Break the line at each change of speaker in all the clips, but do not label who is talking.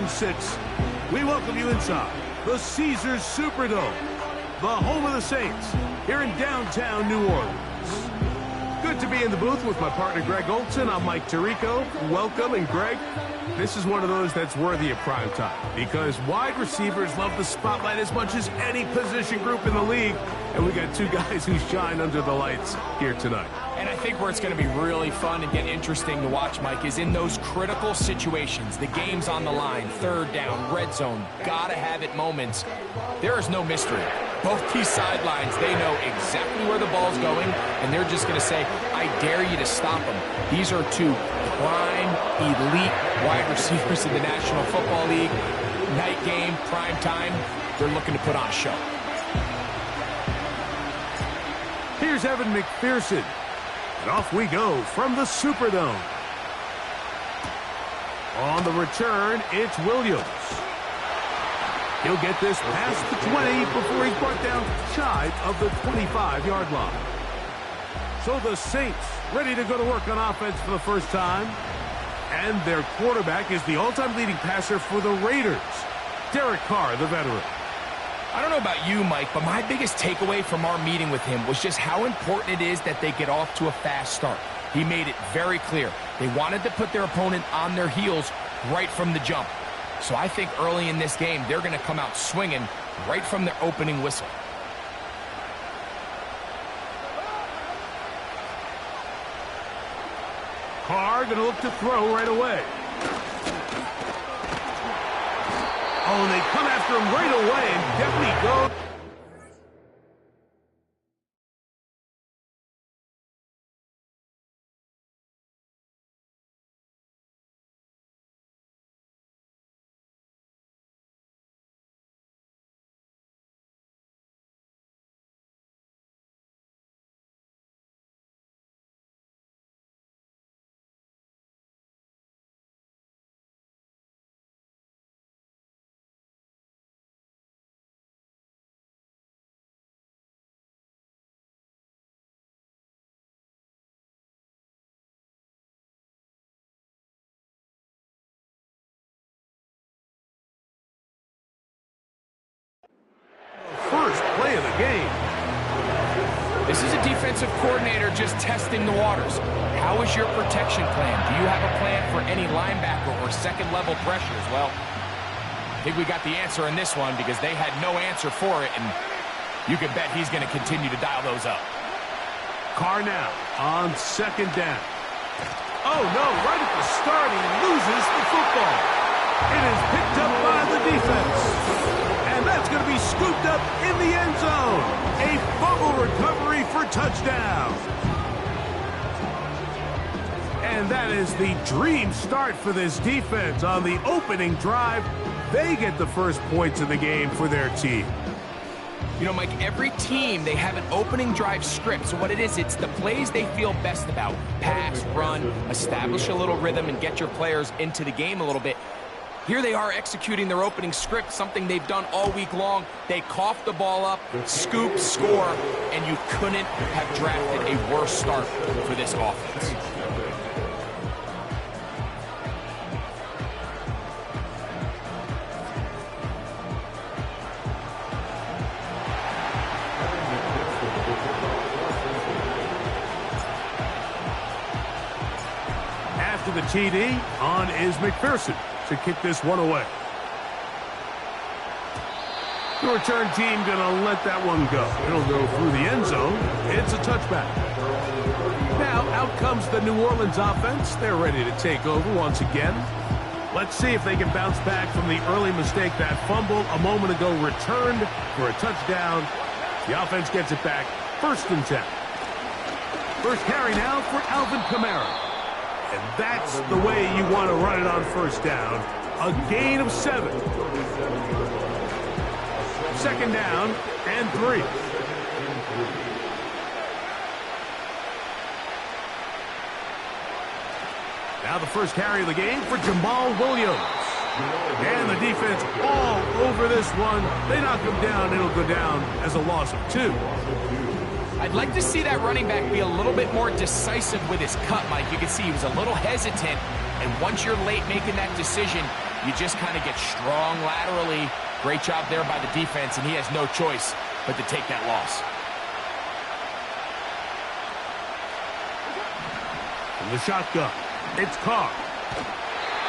and 6. We welcome you inside the Caesars Superdome, the home of the Saints, here in downtown New Orleans. Good to be in the booth with my partner Greg Olson. I'm Mike Tirico. Welcome, and Greg, this is one of those that's worthy of prime time because wide receivers love the spotlight as much as any position group in the league, and we got two guys who shine under the lights here tonight.
And I think where it's going to be really fun and get interesting to watch, Mike, is in those critical situations. The game's on the line, third down, red zone, gotta-have-it moments. There is no mystery. Both these sidelines, they know exactly where the ball's going, and they're just going to say, I dare you to stop them. These are two prime, elite wide receivers in the National Football League. Night game, prime time, they're looking to put on a show.
Here's Evan McPherson. And off we go from the Superdome. On the return, it's Williams. He'll get this past the 20 before he's brought down shy of the 25-yard line. So the Saints ready to go to work on offense for the first time. And their quarterback is the all-time leading passer for the Raiders, Derek Carr, the veteran.
I don't know about you, Mike, but my biggest takeaway from our meeting with him was just how important it is that they get off to a fast start. He made it very clear. They wanted to put their opponent on their heels right from the jump. So I think early in this game, they're going to come out swinging right from their opening whistle.
Carr going to look to throw right away. Oh, and they come after him right away, and down he goes. First play of the game.
This is a defensive coordinator just testing the waters. How is your protection plan? Do you have a plan for any linebacker or second-level pressures? Well, I think we got the answer in this one because they had no answer for it, and you can bet he's going to continue to dial those up.
Carr now on second down. Oh, no, right at the start, he loses the football. It is picked up by the defense. And that's going to be scooped up in the end zone. A fumble recovery for touchdown. And that is the dream start for this defense on the opening drive. They get the first points of the game for their team.
You know, Mike, every team, they have an opening drive script. So what it is, it's the plays they feel best about. Pass, run, establish a little rhythm, and get your players into the game a little bit. Here they are executing their opening script, something they've done all week long. They cough the ball up, scoop, score, and you couldn't have drafted a worse start for this offense.
After the TD, on is McPherson to kick this one away. The return team going to let that one go. It'll go through the end zone. It's a touchback. Now out comes the New Orleans offense. They're ready to take over once again. Let's see if they can bounce back from the early mistake. That fumble a moment ago returned for a touchdown. The offense gets it back. 1st and 10. First carry now for Alvin Kamara. And that's the way you want to run it on first down. A gain of 7. Second down and 3. Now the first carry of the game for Jamal Williams. And the defense all over this one. They knock him down. It'll go down as a loss of 2.
I'd like to see that running back be a little bit more decisive with his cut, Mike. You can see he was a little hesitant, and once you're late making that decision, You just kind of get strong laterally. Great job there by the defense, and he has no choice but to take that loss.
From the shotgun, it's Carr.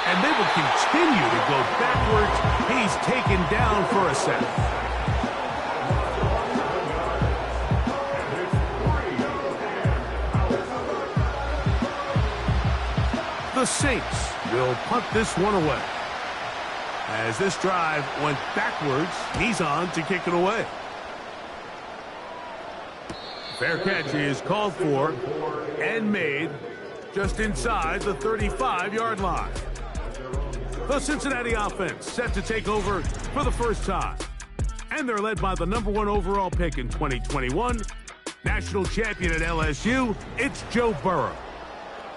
And they will continue to go backwards. He's taken down for a sack. The Saints will punt this one away. As this drive went backwards, he's on to kick it away. Fair catch is called for and made just inside the 35-yard line. The Cincinnati offense set to take over for the first time. And they're led by the #1 overall pick in 2021, national champion at LSU, it's Joe Burrow.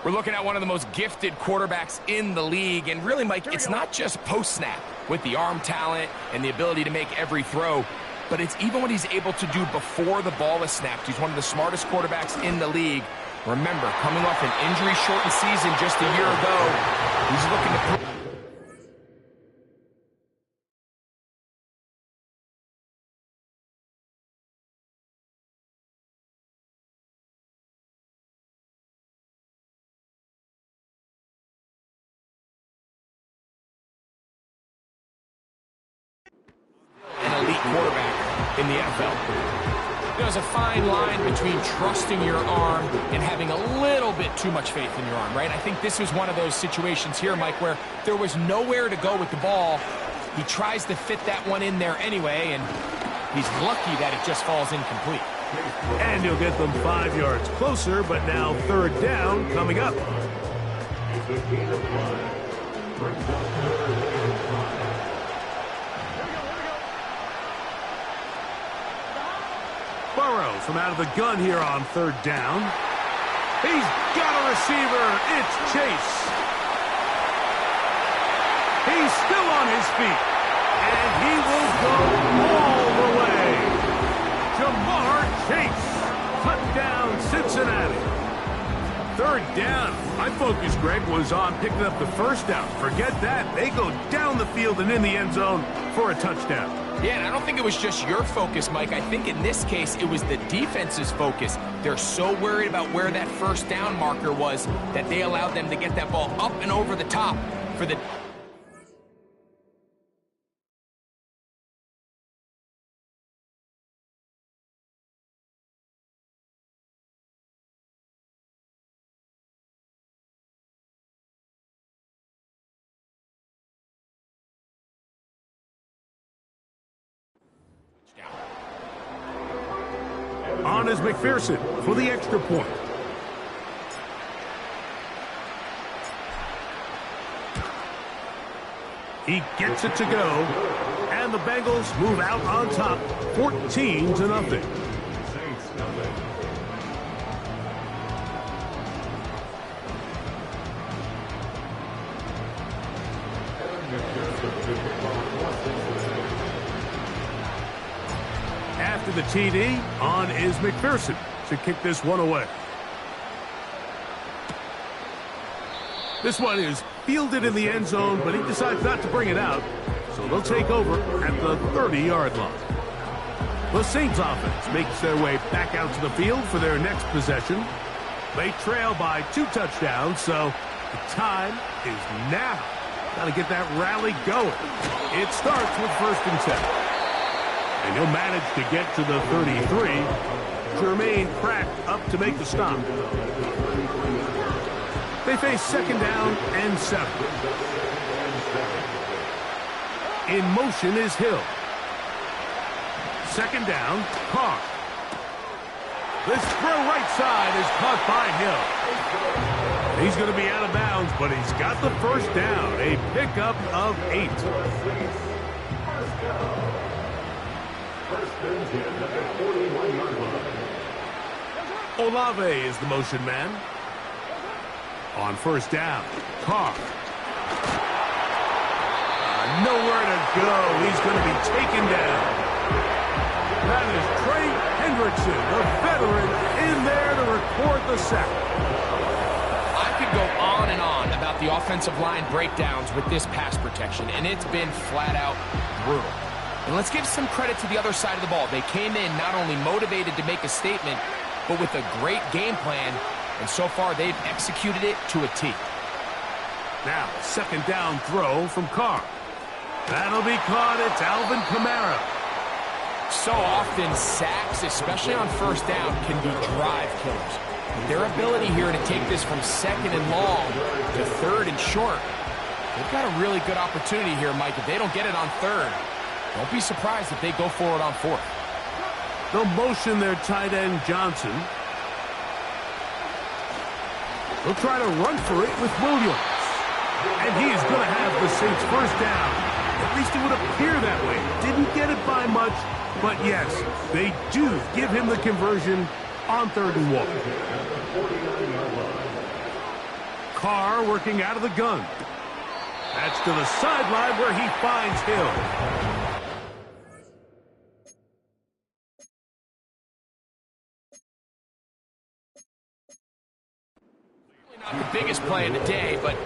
We're looking at one of the most gifted quarterbacks in the league. And really, Mike, it's not just post-snap with the arm talent and the ability to make every throw, but it's even what he's able to do before the ball is snapped. He's one of the smartest quarterbacks in the league. Remember, coming off an injury-shortened season just a year ago, he's looking to... quarterback in the NFL. There's a fine line between trusting your arm and having a little bit too much faith in your arm, right? I think this was one of those situations here, Mike, where there was nowhere to go with the ball. He tries to fit that one in there anyway, and he's lucky that it just falls incomplete.
And he'll get them 5 yards closer, but now third down coming up. Burrow from out of the gun here on third down. He's got a receiver. It's Chase. He's still on his feet. And he will go all the way. Jamar Chase. Touchdown, Cincinnati. Third down. My focus, Greg, was on picking up the first down. Forget that. They go down the field and in the end zone for a touchdown.
Yeah, and I don't think it was just your focus, Mike. I think in this case, it was the defense's focus. They're so worried about where that first down marker was that they allowed them to get that ball up and over the top for the...
On is McPherson for the extra point. He gets it to go, and the Bengals move out on top, 14-0. After the TD, on is McPherson to kick this one away. This one is fielded in the end zone, but he decides not to bring it out, so they'll take over at the 30-yard line. The Saints offense makes their way back out to the field for their next possession. They trail by 2 touchdowns, so the time is now. Got to get that rally going. It starts with 1st and 10. And he'll manage to get to the 33. Jermaine Pratt up to make the stop. They face 2nd down and 7. In motion is Hill. 2nd down, Carr. This throw right side is caught by Hill. He's going to be out of bounds, but he's got the first down. A pickup of 8. Olave is the motion man. On 1st down, Carr. Nowhere to go. He's going to be taken down. That is Trey Hendrickson, the veteran, in there to record the sack.
I could go on and on about the offensive line breakdowns with this pass protection, and it's been flat-out brutal. And let's give some credit to the other side of the ball. They came in not only motivated to make a statement, but with a great game plan, and so far they've executed it to a T.
Now, second down throw from Carr. That'll be caught. It's Alvin Kamara.
So often, sacks, especially on first down, can be drive killers. Their ability here to take this from second and long to third and short, they've got a really good opportunity here, Mike. If they don't get it on third, don't be surprised if they go for it on fourth.
They'll motion their tight end Johnson. They'll try to run for it with Williams. And he is going to have the Saints first down. At least it would appear that way. Didn't get it by much, but yes, they do give him the conversion on third and one. Carr working out of the gun. That's to the sideline where he finds Hill.
Not the biggest play of the day, but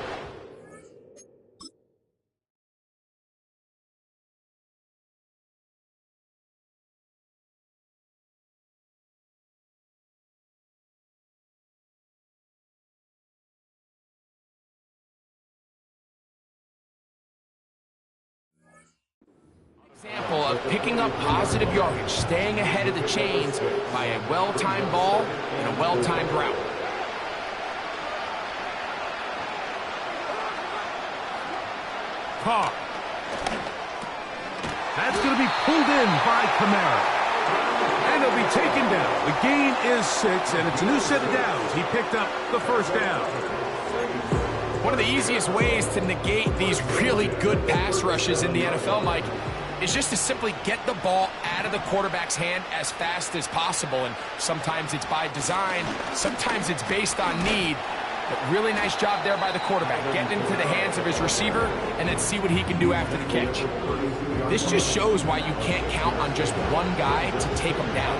example of picking up positive yardage, staying ahead of the chains by a well-timed ball and a well-timed route.
Carr. That's going to be pulled in by Kamara. And he'll be taken down. The gain is 6, and it's a new set of downs. He picked up the first down.
One of the easiest ways to negate these really good pass rushes in the NFL, Mike, is just to simply get the ball out of the quarterback's hand as fast as possible. And sometimes it's by design, sometimes it's based on need. But really nice job there by the quarterback, getting into the hands of his receiver and then see what he can do after the catch. This just shows why you can't count on just one guy to take him down.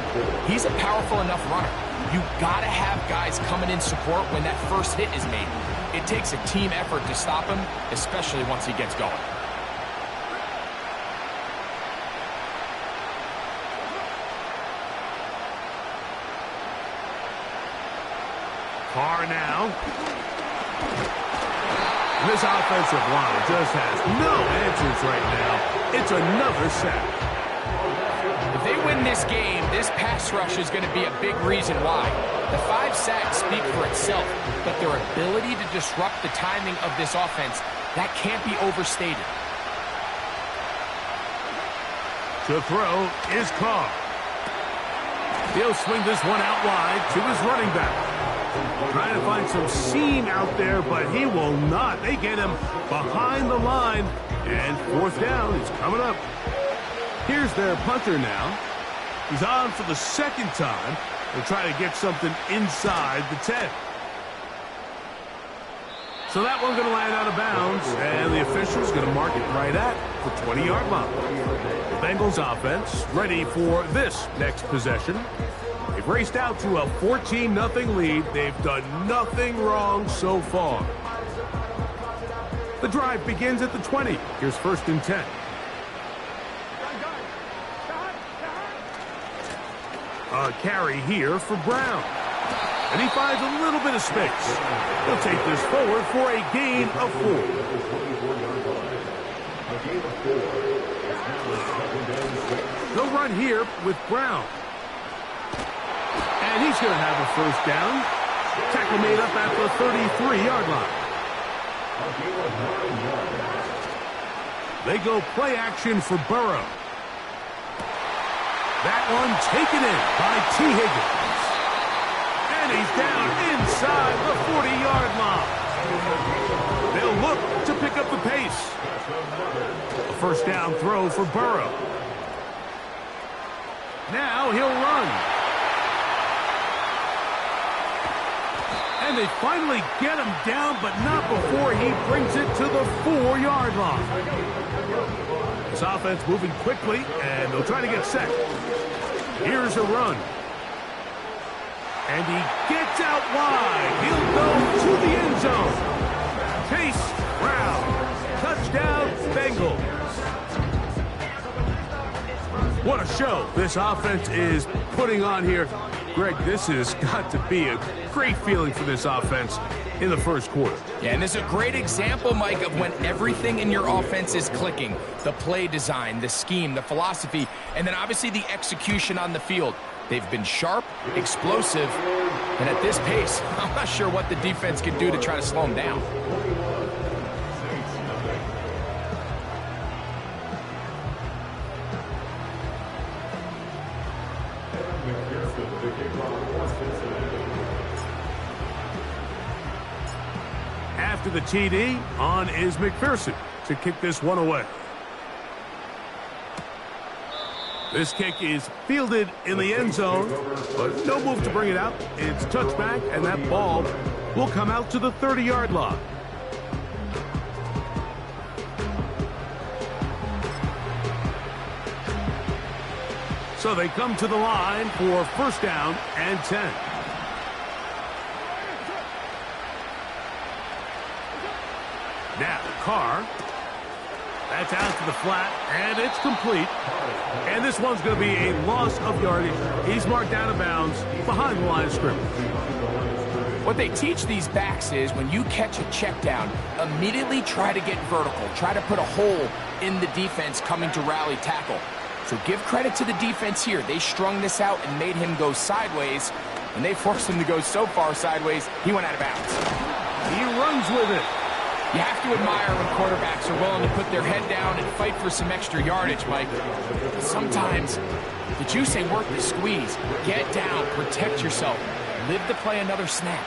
He's a powerful enough runner. You gotta have guys coming in support when that first hit is made. It takes a team effort to stop him, especially once he gets going.
Carr now. This offensive line just has no answers right now. It's another sack.
If they win this game, this pass rush is going to be a big reason why. The 5 sacks speak for itself, but their ability to disrupt the timing of this offense, that can't be overstated.
To throw is Carr. He'll swing this one out wide to his running back. Trying to find some seam out there, but he will not. They get him behind the line, and fourth down is coming up. Here's their punter now. He's on for the second time. They'll try to get something inside the 10. So that one's going to land out of bounds, and the official's going to mark it right at the 20-yard line. The Bengals offense ready for this next possession. They've raced out to a 14-0 lead. They've done nothing wrong so far. The drive begins at the 20. Here's 1st and 10. A carry here for Brown. And he finds a little bit of space. He'll take this forward for a gain of 4. They'll run here with Brown. And he's going to have a first down. Tackle made up at the 33-yard line. They go play action for Burrow. That one taken in by T. Higgins. And he's down inside the 40-yard line. They'll look to pick up the pace. A first down throw for Burrow. Now he'll run. And they finally get him down, but not before he brings it to the 4-yard line. This offense moving quickly, and they'll try to get set. Here's a run. And he gets out wide. He'll go to the end zone. Touchdown, Bengals. What a show this offense is putting on here. Greg, this has got to be a great feeling for this offense in the first quarter.
Yeah, and this is a great example, Mike, of when everything in your offense is clicking. The play design, the scheme, the philosophy, and then obviously the execution on the field. They've been sharp, explosive, and at this pace, I'm not sure what the defense can do to try to slow them down.
After the TD, on is McPherson to kick this one away. This kick is fielded in the end zone, but no move to bring it out. It's touchback, and that ball will come out to the 30-yard line. So they come to the line for first down and 10. Now, Carr. That's out to the flat, and it's complete. And this one's going to be a loss of yardage. He's marked out of bounds behind the line of scrimmage.
What they teach these backs is when you catch a check down, immediately try to get vertical. Try to put a hole in the defense coming to rally tackle. So give credit to the defense here. They strung this out and made him go sideways, and they forced him to go so far sideways, he went out of bounds.
He runs with it.
You have to admire when quarterbacks are willing to put their head down and fight for some extra yardage, Mike. Sometimes the juice ain't worth the squeeze. Get down, protect yourself, live to play another snap.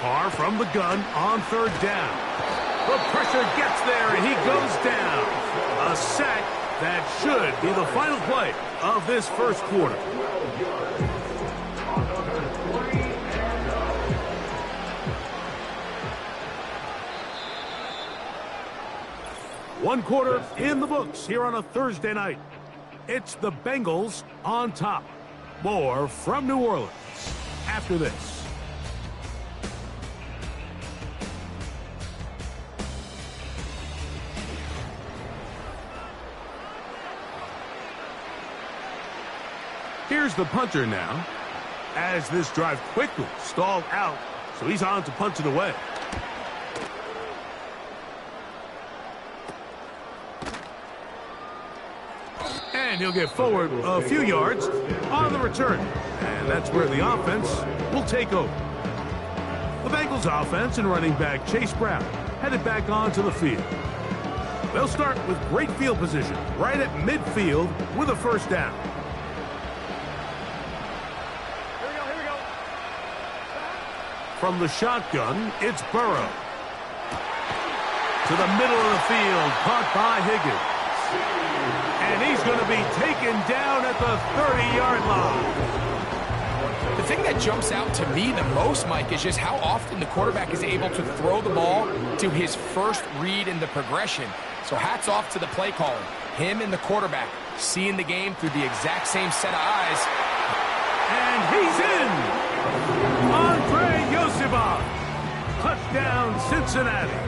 Carr from the gun on third down. The pressure gets there, and he goes down. A sack that should be the final play of this first quarter. One quarter in the books here on a Thursday night. It's the Bengals on top. More from New Orleans after this. Here's the punter now, as this drive quickly stalled out, so he's on to punch it away. And he'll get forward a few yards on the return. And that's where the offense will take over. The Bengals offense and running back Chase Brown headed back onto the field. They'll start with great field position right at midfield with a first down.
Here we go.
From the shotgun, it's Burrow. To the middle of the field, caught by Higgins. And he's going to be taken down at the 30-yard line.
The thing that jumps out to me the most, Mike, is just how often the quarterback is able to throw the ball to his first read in the progression. So hats off to the play caller. Him and the quarterback seeing the game through the exact same set of eyes.
And he's in! Andre Yosibov. Touchdown, Cincinnati.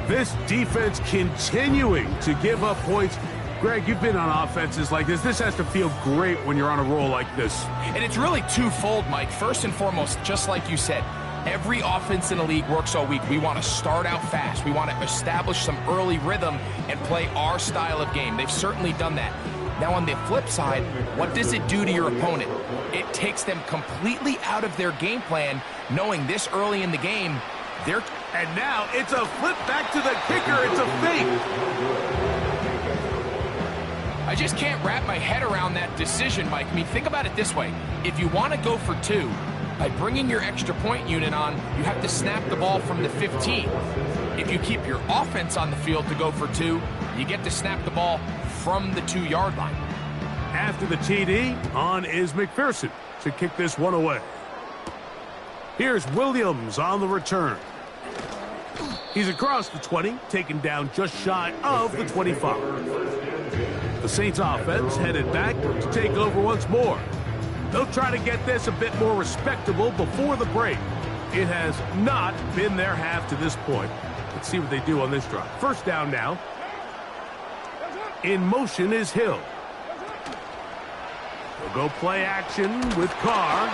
This defense continuing to give up points. Greg, you've been on offenses like this. This has to feel great when you're on a roll like this.
And it's really twofold, Mike. First and foremost, just like you said, every offense in the league works all week. We want to start out fast. We want to establish some early rhythm and play our style of game. They've certainly done that. Now, on the flip side, what does it do to your opponent? It takes them completely out of their game plan, knowing this early in the game,
and now it's a flip back to the kicker. It's a fake.
I just can't wrap my head around that decision, Mike. I mean, think about it this way. If you want to go for two, by bringing your extra point unit on, you have to snap the ball from the 15. If you keep your offense on the field to go for two, you get to snap the ball from the 2-yard line.
After the TD, on is McPherson to kick this one away. Here's Williams on the return. He's across the 20, taken down just shy of the 25. The Saints offense headed back to take over once more. They'll try to get this a bit more respectable before the break. It has not been their half to this point. Let's see what they do on this drive. First down now. In motion is Hill. He'll go play action with Carr.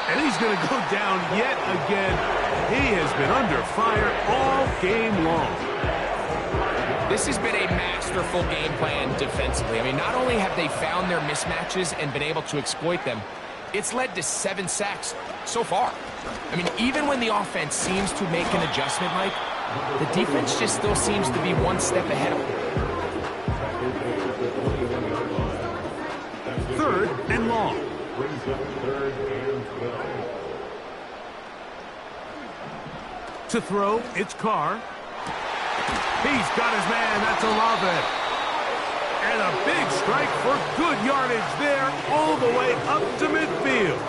And he's going to go down yet again. He has been under fire all game long.
This has been a masterful game plan defensively. I mean, not only have they found their mismatches and been able to exploit them, it's led to 7 sacks so far. I mean, even when the offense seems to make an adjustment, Mike, the defense just still seems to be one step ahead of them.
Third and long. To throw, it's Carr. He's got his man. That's Olave. And a big strike for good yardage there all the way up to midfield.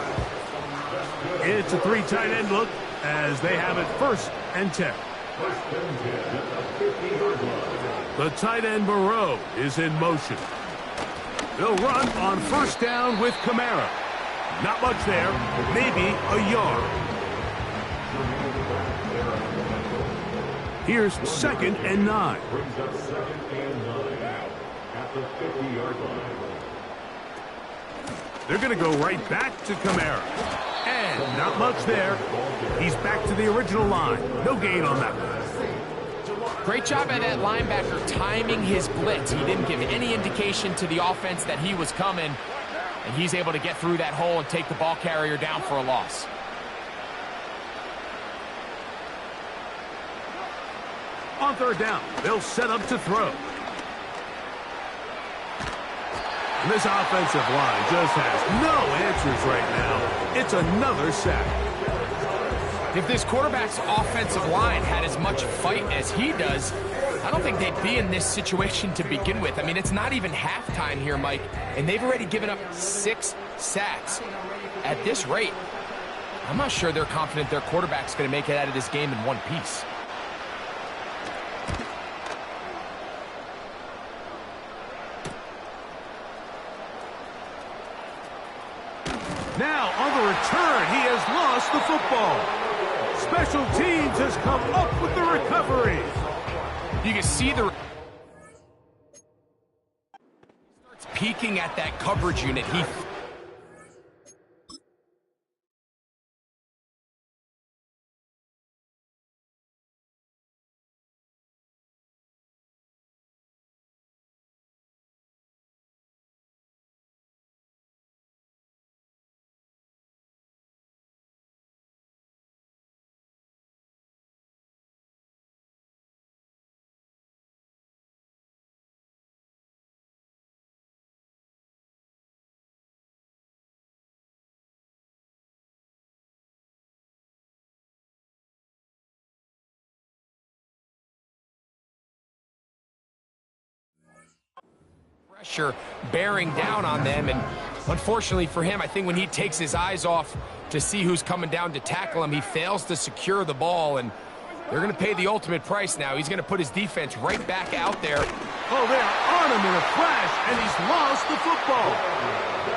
It's a 3 tight end look as they have it 1st and 10. The tight end Burrow is in motion. They'll run on 1st down with Kamara. Not much there, maybe a yard. Here's 2nd and 9. They're going to go right back to Kamara. And not much there. He's back to the original line. No gain on that one.
Great job by that linebacker timing his blitz. He didn't give any indication to the offense that he was coming. And he's able to get through that hole and take the ball carrier down for a loss.
On 3rd down, they'll set up to throw. And this offensive line just has no answers right now. It's another sack.
If this quarterback's offensive line had as much fight as he does, I don't think they'd be in this situation to begin with. I mean, it's not even halftime here, Mike, and they've already given up 6 sacks. At this rate, I'm not sure they're confident their quarterback's going to make it out of this game in one piece.
Now, on the return, he has lost the football. Special teams has come up with the recovery.
You can see the... starts peeking at that coverage unit. He... pressure bearing down on them, and unfortunately for him, I think when he takes his eyes off to see who's coming down to tackle him, he fails to secure the ball, and they're going to pay the ultimate price now. He's going to put his defense right back out there.
Oh, they're on him in a flash, and he's lost the football.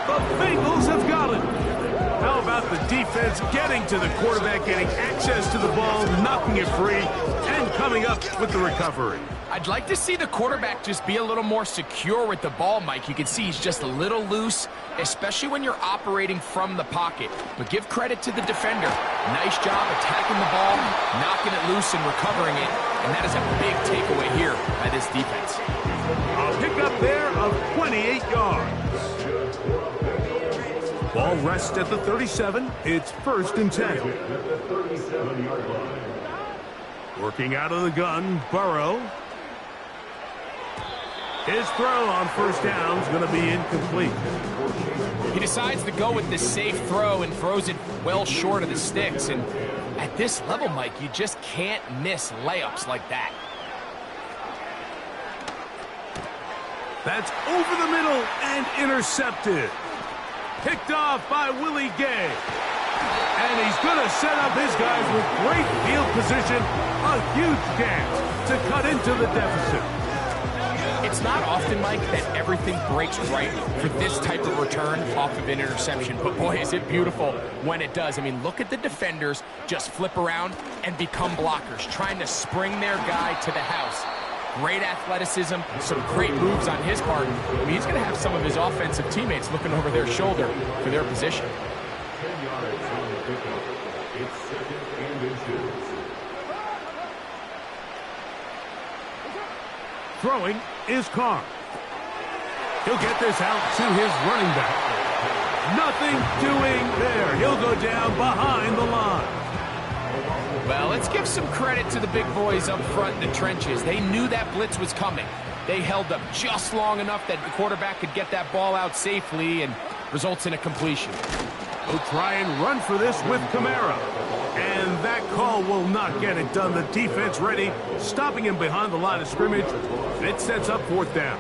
The Bengals have got it. How about the defense getting to the quarterback, getting access to the ball, knocking it free, and coming up with the recovery?
I'd like to see the quarterback just be a little more secure with the ball, Mike. You can see he's just a little loose, especially when you're operating from the pocket. But give credit to the defender. Nice job attacking the ball, knocking it loose and recovering it. And that is a big takeaway here by this defense.
A pickup there of 28 yards. Ball rests at the 37. It's 1st and 10. Working out of the gun, Burrow. His throw on 1st down is going to be incomplete.
He decides to go with the safe throw and throws it well short of the sticks. And at this level, Mike, you just can't miss layups like that.
That's over the middle and intercepted. Picked off by Willie Gay. And he's going to set up his guys with great field position. A huge chance to cut into the deficit.
It's not often, Mike, that everything breaks right for this type of return off of an interception. But boy, is it beautiful when it does. I mean, look at the defenders just flip around and become blockers, trying to spring their guy to the house. Great athleticism, some great moves on his part. I mean, he's going to have some of his offensive teammates looking over their shoulder for their position.
Throwing is Carr. He'll get this out to his running back. Nothing doing there. He'll go down behind the line.
Well, let's give some credit to the big boys up front in the trenches. They knew that blitz was coming. They held up just long enough that the quarterback could get that ball out safely and results in a completion.
He'll try and run for this with Kamara. And that call will not get it done. The defense ready, stopping him behind the line of scrimmage. And it sets up 4th down.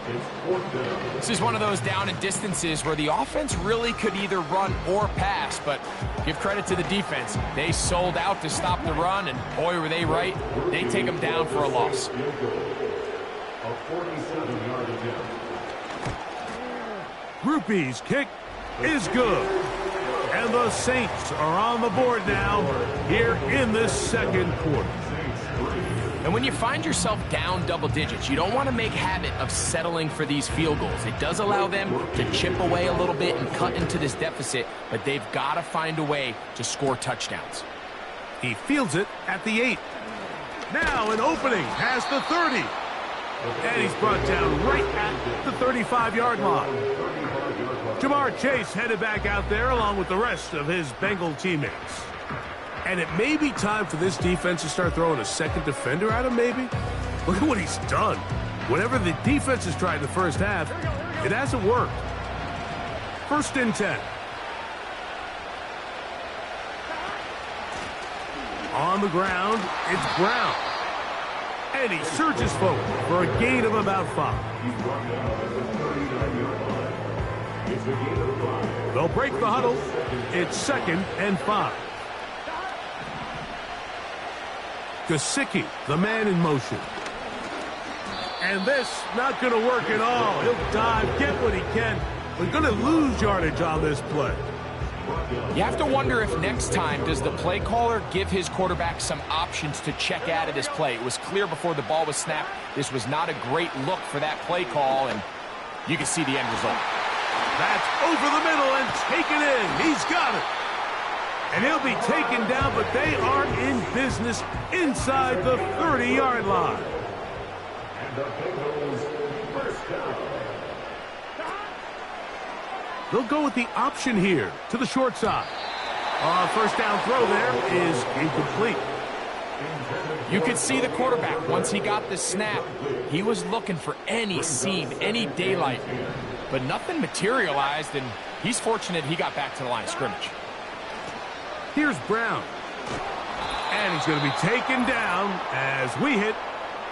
This is one of those down and distances where the offense really could either run or pass, but give credit to the defense. They sold out to stop the run, and boy, were they right. They take them down for a loss.
Grupe's kick is good. And the Saints are on the board now here in this 2nd quarter.
And when you find yourself down double digits, you don't want to make habit of settling for these field goals. It does allow them to chip away a little bit and cut into this deficit, but they've got to find a way to score touchdowns.
He fields it at the 8. Now an opening has the 30. And he's brought down right at the 35-yard line. Ja'Marr Chase headed back out there along with the rest of his Bengal teammates. And it may be time for this defense to start throwing a second defender at him, maybe. Look at what he's done. Whatever the defense has tried in the first half, it hasn't worked. 1st and 10. On the ground, it's Brown. And he surges forward for a gain of about 5. They'll break the huddle. It's 2nd and 5. Gesicki, the man in motion. And this not going to work at all. He'll dive, get what he can. We're going to lose yardage on this play.
You have to wonder if next time does the play caller give his quarterback some options to check out of this play. It was clear before the ball was snapped. This was not a great look for that play call, and you can see the end result.
That's over the middle and taken in. He's got it. And he'll be taken down, but they are in business inside the 30-yard line. They'll go with the option here to the short side. First down throw there is incomplete.
You could see the quarterback, once he got the snap, he was looking for any seam, any daylight. But nothing materialized, and he's fortunate he got back to the line of scrimmage.
Here's Brown. And he's going to be taken down as we hit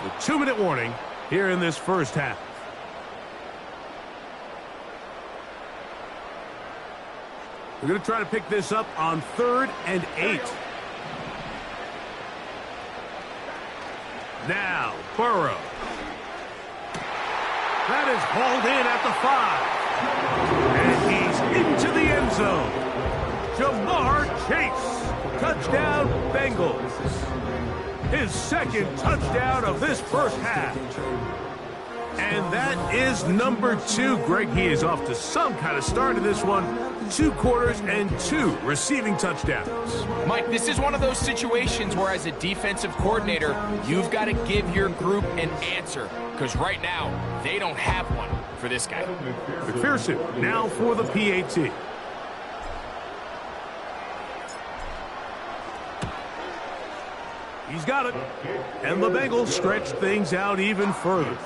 the 2-minute warning here in this first half. We're going to try to pick this up on 3rd and 8. Now, Burrow. That is hauled in at the 5. And he's into the end zone. Ja'Marr Chase. Touchdown, Bengals. His 2nd touchdown of this first half. And that is number 2. Greg, he is off to some kind of start in this one. 2 quarters and 2 receiving touchdowns.
Mike, this is one of those situations where as a defensive coordinator, you've got to give your group an answer. Because right now, they don't have one for this guy.
McPherson now for the PAT. He's got it. And the Bengals stretch things out even further.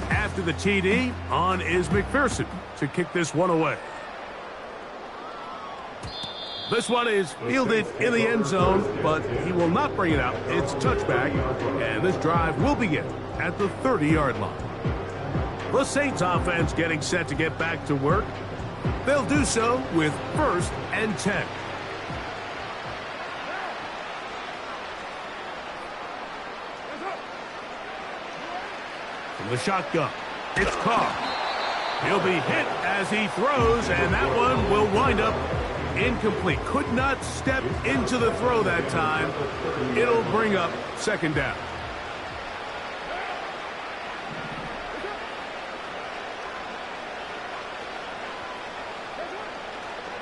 After the TD, on is McPherson to kick this one away. This one is fielded in the end zone, but he will not bring it out. It's touchback, and this drive will begin at the 30-yard line. The Saints offense getting set to get back to work. They'll do so with 1st and 10. From the shotgun, it's Carr. He'll be hit as he throws, and that one will wind up incomplete. Could not step into the throw that time. It'll bring up 2nd down.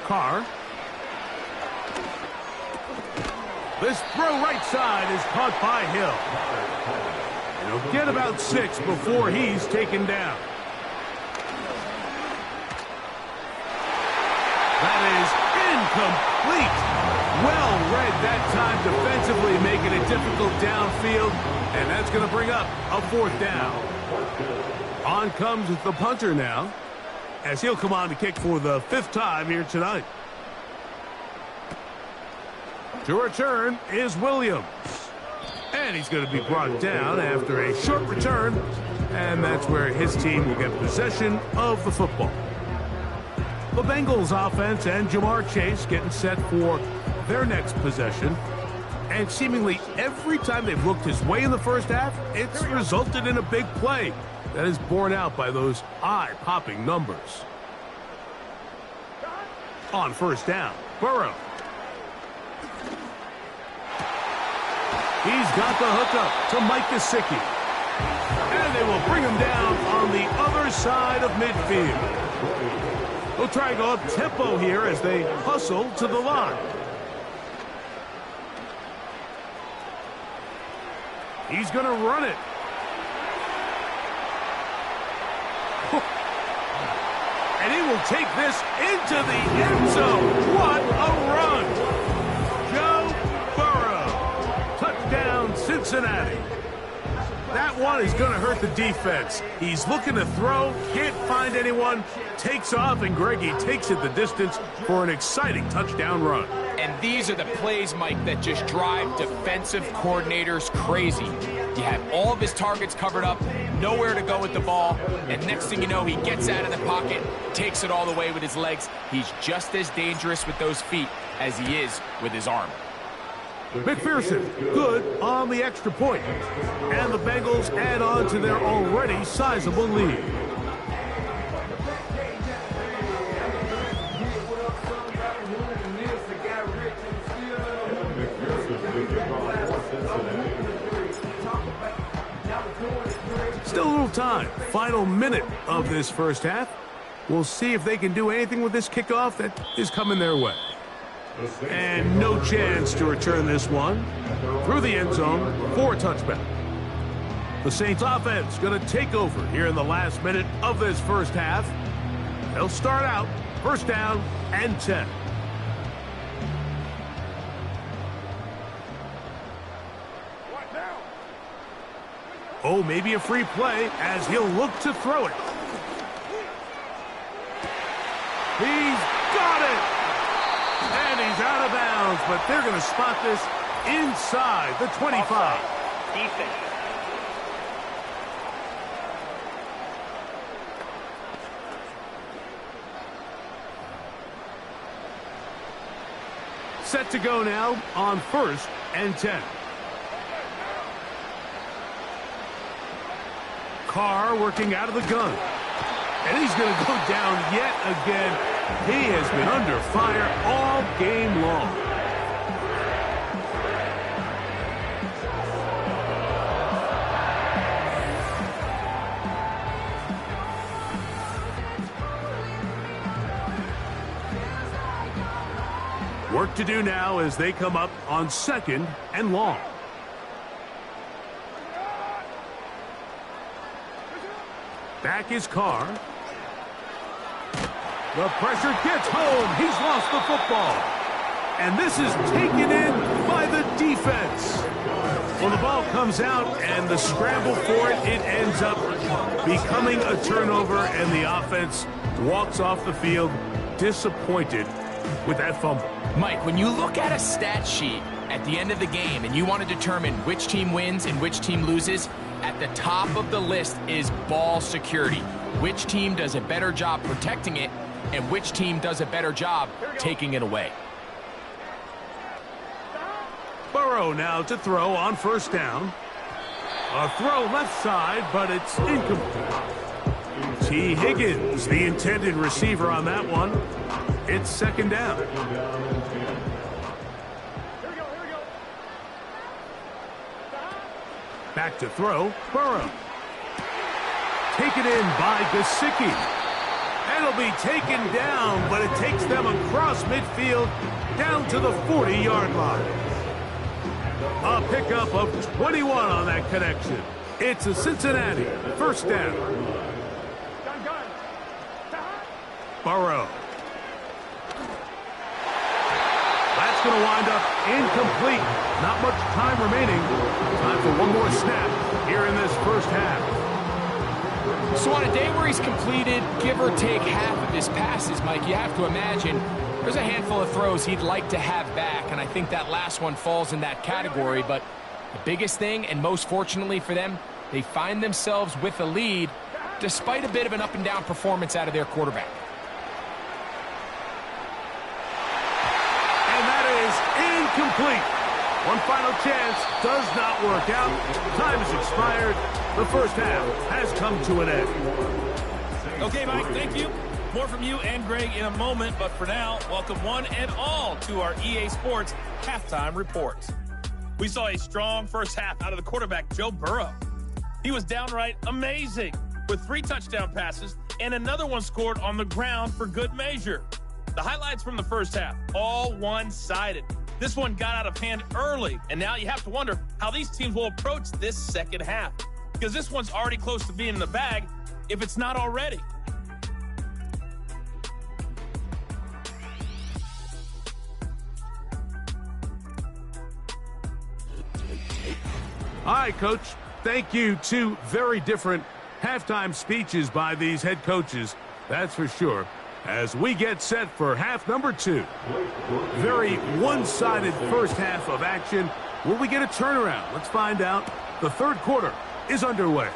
Carr. This throw right side is caught by Hill. And he'll get about 6 before he's taken down. That is incomplete. Well read that time defensively, making it difficult downfield. And that's going to bring up a 4th down. On comes the punter now, as he'll come on to kick for the 5th time here tonight. To return is Williams. And he's going to be brought down after a short return. And that's where his team will get possession of the football. The Bengals offense and Jamar Chase getting set for their next possession. And seemingly every time they've looked his way in the first half, it's resulted in a big play. That is borne out by those eye-popping numbers. On 1st down, Burrow. He's got the hookup to Mike Gesicki. And they will bring him down on the other side of midfield. They'll try and go up tempo here as they hustle to the line. He's going to run it. And he will take this into the end zone. What a run. Joe Burrow. Touchdown, Cincinnati. That one is going to hurt the defense. He's looking to throw, can't find anyone, takes off, and Greggy takes it the distance for an exciting touchdown run.
And these are the plays, Mike, that just drive defensive coordinators crazy. You have all of his targets covered up, nowhere to go with the ball, and next thing you know, he gets out of the pocket, takes it all the way with his legs. He's just as dangerous with those feet as he is with his arm.
McPherson, good on the extra point. And the Bengals add on to their already sizable lead. Still a little time. Final minute of this first half. We'll see if they can do anything with this kickoff that is coming their way. And no chance to return this one through the end zone for a touchback. The Saints offense going to take over here in the last minute of this first half. They'll start out 1st down and 10. Oh, maybe a free play as he'll look to throw it. He's got it! And he's out of bounds, but they're going to spot this inside the 25.
Defense.
Set to go now on 1st and 10. Carr working out of the gun. And he's going to go down yet again. He has been under fire all game long. Work to do now as they come up on 2nd and long. Back is Carr. The pressure gets home. He's lost the football. And this is taken in by the defense. Well, the ball comes out, and the scramble for it, it ends up becoming a turnover, and the offense walks off the field disappointed with that fumble.
Mike, when you look at a stat sheet at the end of the game and you want to determine which team wins and which team loses, At the top of the list is ball security. Which team does a better job protecting it, and which team does a better job taking it away?
Burrow now to throw on first down. A throw left side, but it's incomplete. T. Higgins, the intended receiver on that one. It's second down.
Here we go.
Back to throw, Burrow. Taken in by Gesicki. And it'll be taken down, but it takes them across midfield down to the 40-yard line. A pickup of 21 on that connection. It's a Cincinnati first down. Burrow. That's going to wind up incomplete. Not much time remaining. Time for one more snap here in this first half.
So on a day where he's completed, give or take half of his passes, Mike, you have to imagine there's a handful of throws he'd like to have back, and I think that last one falls in that category. But the biggest thing, and most fortunately for them, they find themselves with a lead despite a bit of an up-and-down performance out of their quarterback.
And that is incomplete. One final chance does not work out. Time has expired. The first half has come to an end.
Okay, Mike, thank you. More from you and Greg in a moment, but for now, welcome one and all to our EA Sports Halftime Report. We saw a strong first half out of the quarterback, Joe Burrow. He was downright amazing with 3 touchdown passes and another one scored on the ground for good measure. The highlights from the first half, all one-sided. This one got out of hand early, and now you have to wonder how these teams will approach this second half, because this one's already close to being in the bag if it's not already.
All right, Coach. Thank you. 2 very different halftime speeches by these head coaches, that's for sure, as we get set for half number 2. Very one-sided first half of action. Will we get a turnaround? Let's find out. The third quarter is underway.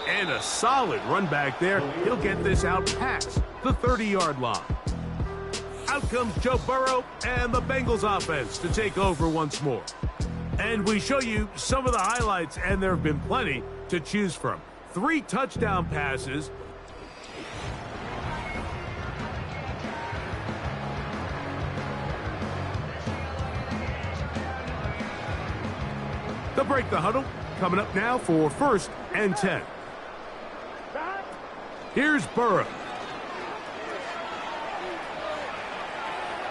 And a solid run back there. He'll get this out past the 30-yard line. Out comes Joe Burrow and the Bengals offense to take over once more. And we show you some of the highlights, and there have been plenty to choose from. 3 touchdown passes. They'll break the huddle. Coming up now for 1st and 10. Here's Burrow.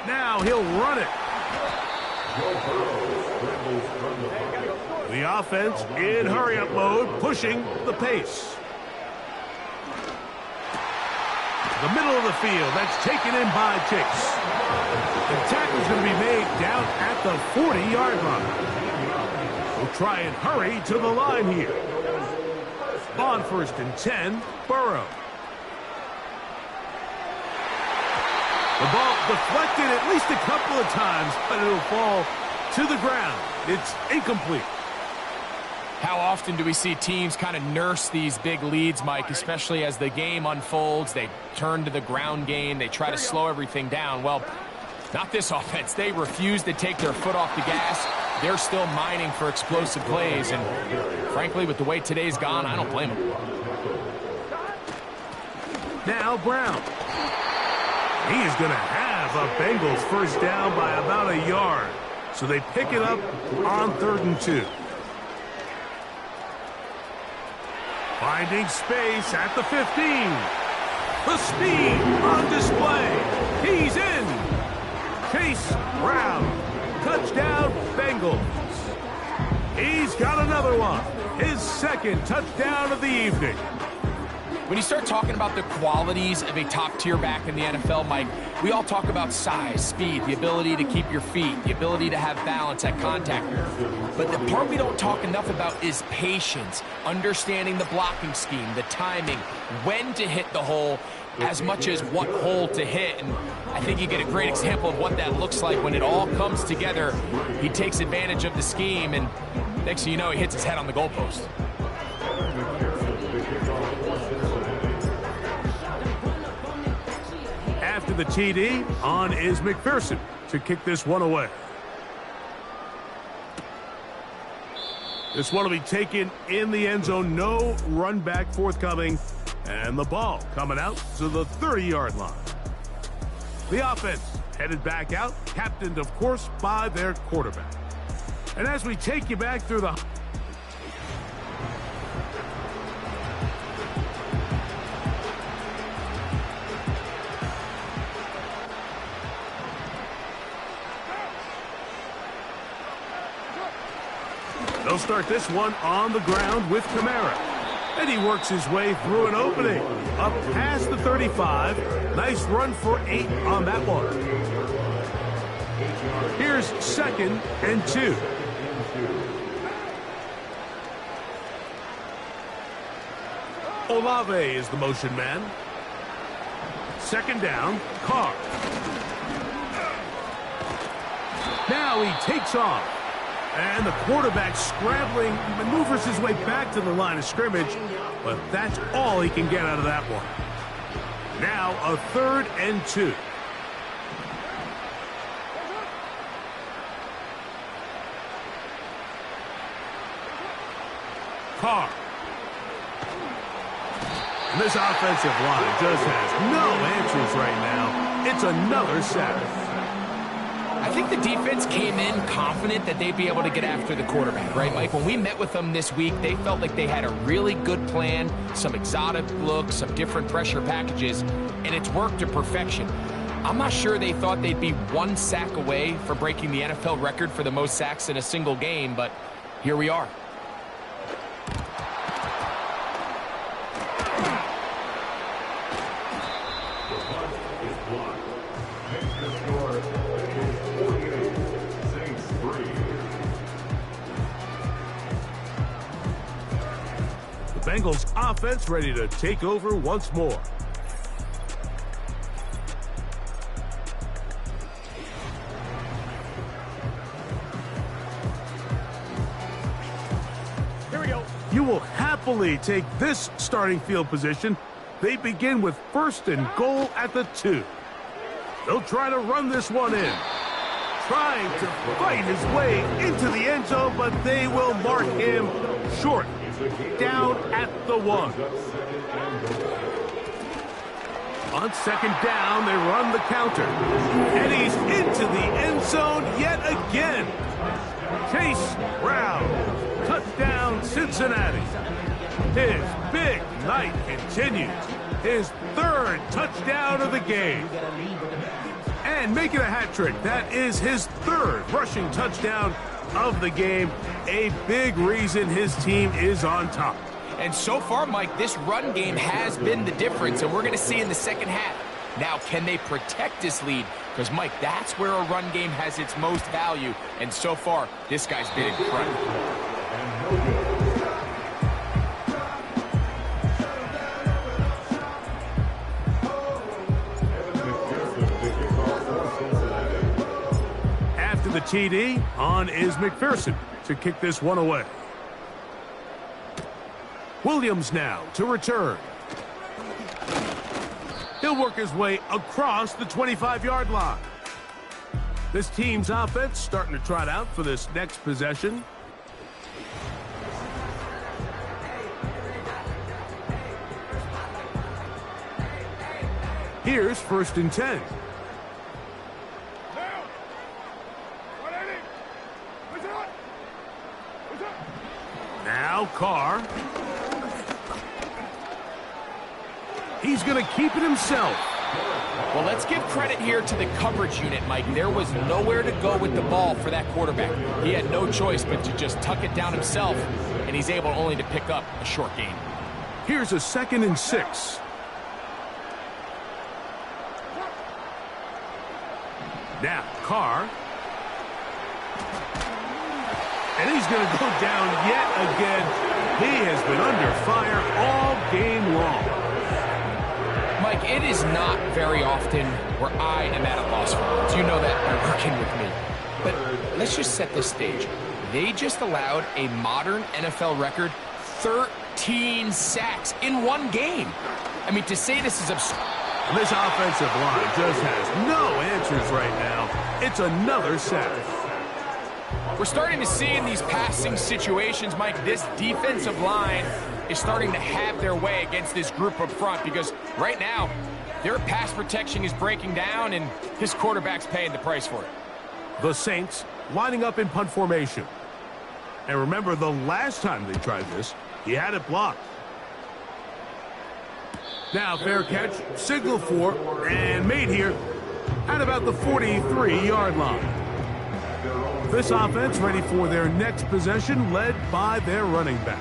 Now he'll run it. The offense in hurry-up mode, pushing the pace. The middle of the field, that's taken in by Chase. The tackle's going to be made down at the 40-yard line. We'll try and hurry to the line here. On 1st and 10, Burrow. The ball deflected at least a couple of times, but it'll fall to the ground. It's incomplete.
How often do we see teams kind of nurse these big leads, Mike, especially as the game unfolds? They turn to the ground game. They try to slow everything down. Well, not this offense. They refuse to take their foot off the gas. They're still mining for explosive plays, and frankly, with the way today's gone, I don't blame them.
Now Brown. He is going to have a Bengals first down by about a yard. So they pick it up on 3rd and 2. Finding space at the 15. The speed on display. He's in. Chase Brown. Touchdown, Bengals. He's got another one. His 2nd touchdown of the evening.
When you start talking about the qualities of a top-tier back in the NFL, Mike, we all talk about size, speed, the ability to keep your feet, the ability to have balance at contact. But the part we don't talk enough about is patience, understanding the blocking scheme, the timing, when to hit the hole, as much as what hole to hit. And I think you get a great example of what that looks like when it all comes together. He takes advantage of the scheme, and next thing you know, he hits his head on the goalpost.
After the TD, on is McPherson to kick this one away. This one will be taken in the end zone. No run back forthcoming. And the ball coming out to the 30-yard line. The offense headed back out, captained, of course, by their quarterback. And as we take you back through the... They'll start this one on the ground with Kamara. And he works his way through an opening. Up past the 35. Nice run for 8 on that one. Here's 2nd and 2. Olave is the motion man. 2nd down, Carr. Now he takes off. And the quarterback scrambling, maneuvers his way back to the line of scrimmage, but that's all he can get out of that one. Now a 3rd and 2. Carr. And this offensive line just has no answers right now. It's another sack.
I think the defense came in confident that they'd be able to get after the quarterback, right, Mike? When we met with them this week, they felt like they had a really good plan, some exotic looks, some different pressure packages, and it's worked to perfection. I'm not sure they thought they'd be 1 sack away from breaking the NFL record for the most sacks in a single game, but here we are.
Bengals offense ready to take over once more.
Here we go.
You will happily take this starting field position. They begin with 1st and goal at the 2. They'll try to run this one in. Trying to fight his way into the end zone, but they will mark him short. Down at the 1. On 2nd down, they run the counter. And he's into the end zone yet again. Chase Brown. Touchdown, Cincinnati. His big night continues. His 3rd touchdown of the game. And making a hat trick. That is his 3rd rushing touchdown of the game. A big reason his team is on top.
And so far, Mike, this run game has been the difference, and we're going to see in the second half. Now, can they protect this lead? Because, Mike, that's where a run game has its most value, and so far, this guy's been incredible.
After the TD, on is McPherson to kick this one away. Williams now to return. He'll work his way across the 25-yard line. This team's offense starting to trot out for this next possession. Here's 1st and 10. Now Carr. He's going to keep it himself.
Well, let's give credit here to the coverage unit, Mike. There was nowhere to go with the ball for that quarterback. He had no choice but to just tuck it down himself, and he's able only to pick up a short gain.
Here's a 2nd and 6. Now, Carr. And he's going to go down yet again. He has been under fire all game long.
Mike, it is not very often where I am at a loss for words. You know that by working with me. But let's just set the stage. They just allowed a modern NFL record 13 sacks in one game. I mean, to say this is absurd.
This offensive line just has no answers right now. It's another sack.
We're starting to see in these passing situations, Mike, this defensive line is starting to have their way against this group up front because right now, their pass protection is breaking down and his quarterback's paying the price for it.
The Saints lining up in punt formation. And remember, the last time they tried this, he had it blocked. Now, fair catch, signal for, and made here at about the 43-yard line. This offense ready for their next possession, led by their running back.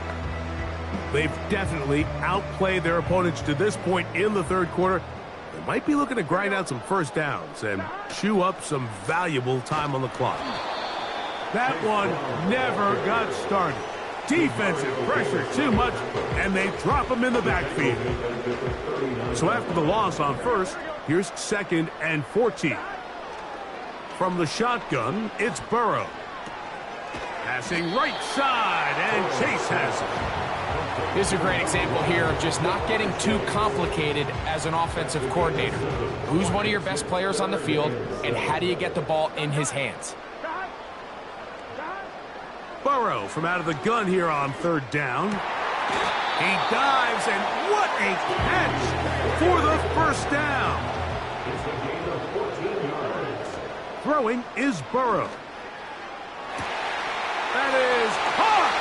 They've definitely outplayed their opponents to this point in the third quarter. They might be looking to grind out some first downs and chew up some valuable time on the clock. That one never got started. Defensive pressure too much, and they drop him in the backfield. So after the loss on first, here's 2nd and 14. From the shotgun, it's Burrow. Passing right side, and Chase has it.
This is a great example here of just not getting too complicated as an offensive coordinator. Who's one of your best players on the field, and how do you get the ball in his hands?
Burrow from out of the gun here on 3rd down. He dives, and what a catch for the first down. Throwing is Burrow. That is hot!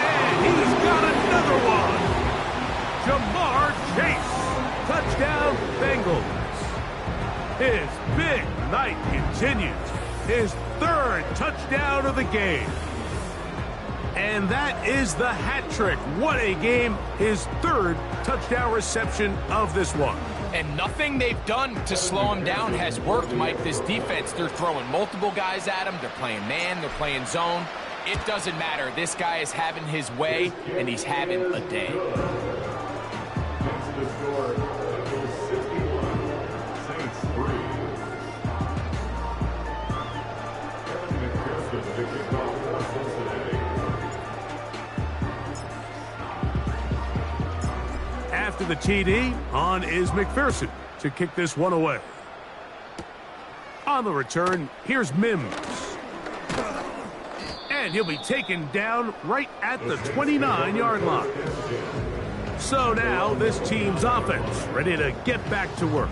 And he's got another one. Jamar Chase. Touchdown, Bengals. His big night continues. His 3rd touchdown of the game. And that is the hat trick. What a game. His 3rd touchdown reception of this one.
And nothing they've done to slow him down has worked, Mike. This defense, they're throwing multiple guys at him. They're playing man. They're playing zone. It doesn't matter. This guy is having his way, and he's having a day.
After the TD, on is McPherson to kick this one away. On the return, here's Mims. And he'll be taken down right at the 29-yard line. So now this team's offense ready to get back to work.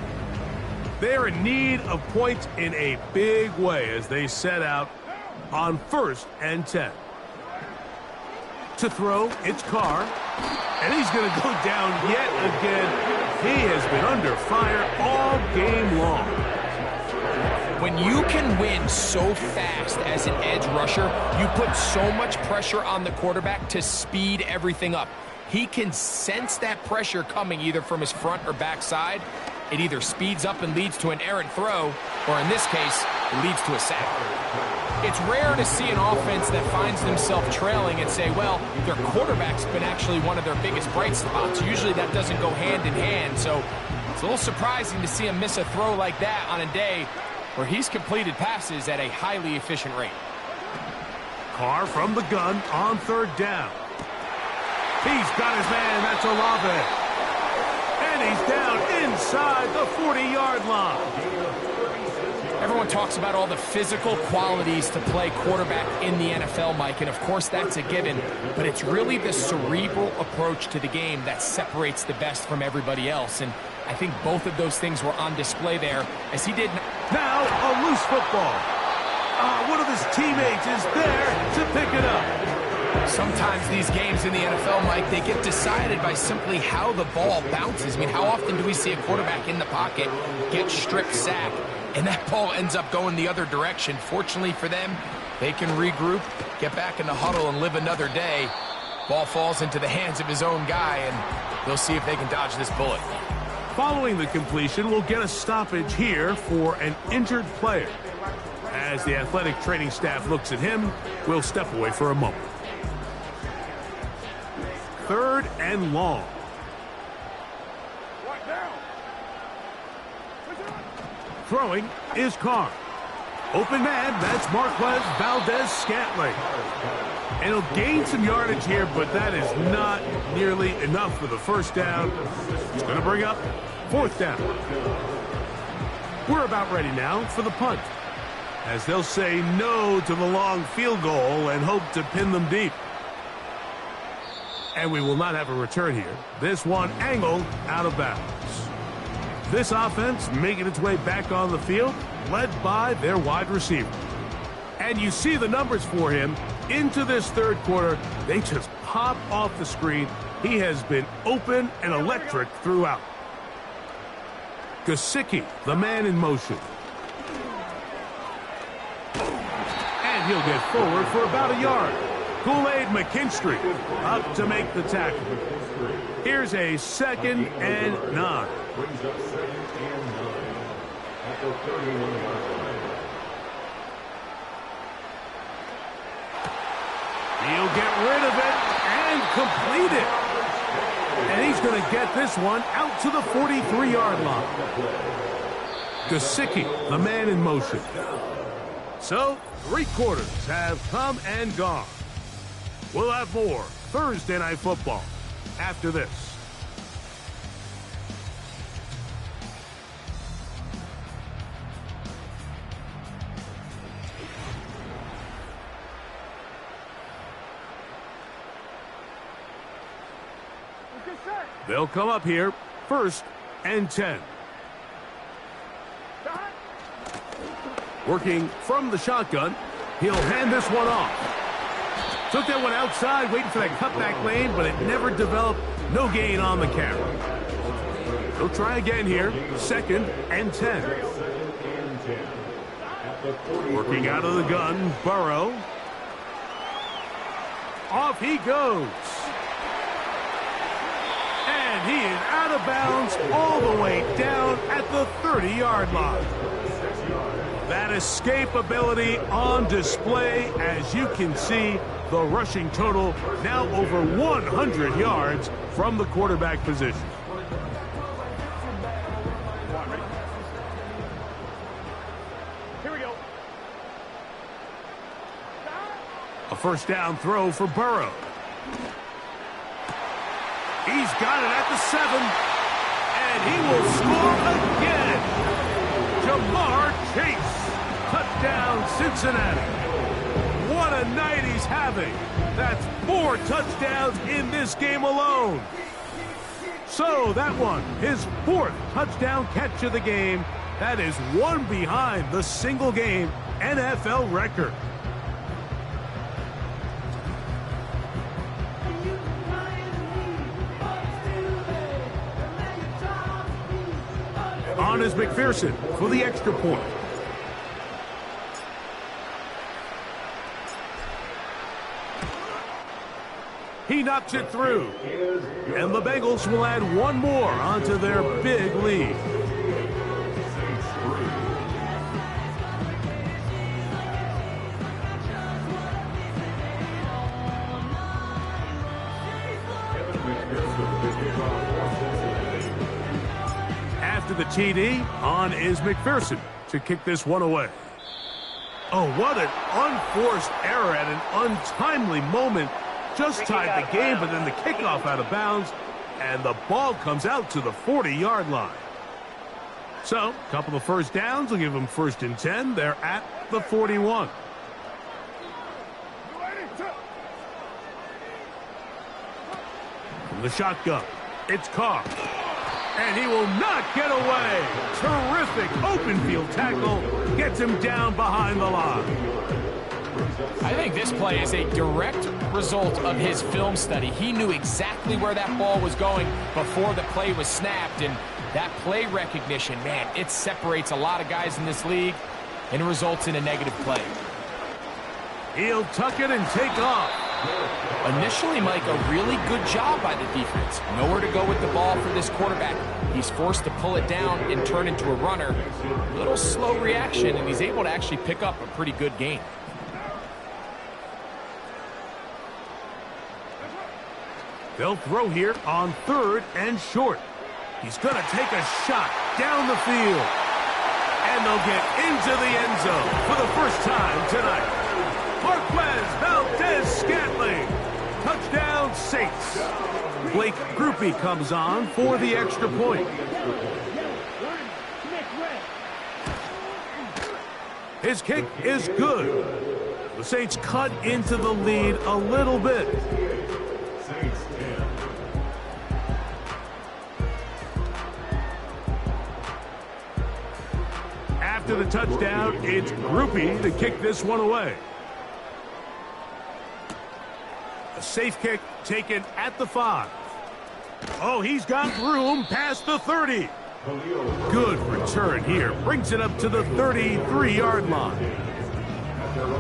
They're in need of points in a big way as they set out on 1st and 10. To throw, it's Carr. And he's going to go down yet again. He has been under fire all game long.
When you can win so fast as an edge rusher, you put so much pressure on the quarterback to speed everything up. He can sense that pressure coming either from his front or back side. It either speeds up and leads to an errant throw, or in this case, it leads to a sack. It's rare to see an offense that finds themselves trailing and say, well, their quarterback's been actually one of their biggest bright spots. Usually that doesn't go hand in hand, so it's a little surprising to see him miss a throw like that on a day where he's completed passes at a highly efficient rate.
Carr from the gun on 3rd down. He's got his man, that's Olave. And he's down inside the 40-yard line.
Everyone talks about all the physical qualities to play quarterback in the NFL, Mike, and of course that's a given, but it's really the cerebral approach to the game that separates the best from everybody else, and I think both of those things were on display there as he did.
Now a loose football. One of his teammates is there to pick it up.
Sometimes these games in the NFL, Mike, they get decided by simply how the ball bounces. I mean, how often do we see a quarterback in the pocket get strip sack, and that ball ends up going the other direction? Fortunately for them, they can regroup, get back in the huddle, and live another day. Ball falls into the hands of his own guy, and they'll see if they can dodge this bullet.
Following the completion, we'll get a stoppage here for an injured player. As the athletic training staff looks at him, we'll step away for a moment. 3rd and long. Throwing is Carr. Open man, that's Marquez Valdez-Scantling. And he'll gain some yardage here, but that is not nearly enough for the first down. It's going to bring up 4th down. We're about ready now for the punt, as they'll say no to the long field goal and hope to pin them deep. And we will not have a return here. This one angled out of bounds. This offense making its way back on the field, led by their wide receiver. And you see the numbers for him into this 3rd quarter. They just pop off the screen. He has been open and electric throughout. Gesicki, the man in motion. And he'll get forward for about a yard. Kool-Aid McKinstry up to make the tackle. Here's a 2nd and 9. He'll get rid of it and complete it. And he's going to get this one out to the 43-yard line. Gesicki, the man in motion. So, 3 quarters have come and gone. We'll have more Thursday Night Football after this. They'll come up here, 1st and 10. Working from the shotgun, he'll hand this one off. Took that one outside, waiting for that cutback lane, but it never developed. No gain on the carry. He'll try again here, 2nd and 10. Working out of the gun, Burrow. Off he goes. And he is out of bounds all the way down at the 30-yard line. That escapability on display, as you can see, the rushing total now over 100 yards from the quarterback position.
Here we go.
A 1st down throw for Burrow. He's got it at the 7, and he will score again. Jamar Chase, touchdown Cincinnati. What a night he's having. That's 4 touchdowns in this game alone. So that one, his 4th touchdown catch of the game. That is one behind the single-game NFL record. On is McPherson for the extra point. He knocks it through. And the Bengals will add one more onto their big lead. After the TD, on is McPherson to kick this one away. Oh, what an unforced error at an untimely moment. Just tied the game, but then the kickoff out of bounds, and the ball comes out to the 40-yard line. So, a couple of 1st downs will give them 1st and 10. They're at the 41. From the shotgun, it's Carr. And he will not get away. Terrific open field tackle. Gets him down behind the line.
I think this play is a direct result of his film study. He knew exactly where that ball was going before the play was snapped, and that play recognition, man, it separates a lot of guys in this league and results in a negative play.
He'll tuck it and take off.
Initially, Mike, a really good job by the defense. Nowhere to go with the ball for this quarterback. He's forced to pull it down and turn into a runner. A little slow reaction, and he's able to actually pick up a pretty good gain.
They'll throw here on 3rd and short. He's going to take a shot down the field. And they'll get into the end zone for the first time tonight. Marquez Valdes-Scantling. Touchdown, Saints. Blake Grupe comes on for the extra point. His kick is good. The Saints cut into the lead a little bit. After the touchdown, it's Grupe to kick this one away. A safe kick taken at the 5. Oh, he's got room past the 30. Good return here. Brings it up to the 33-yard line.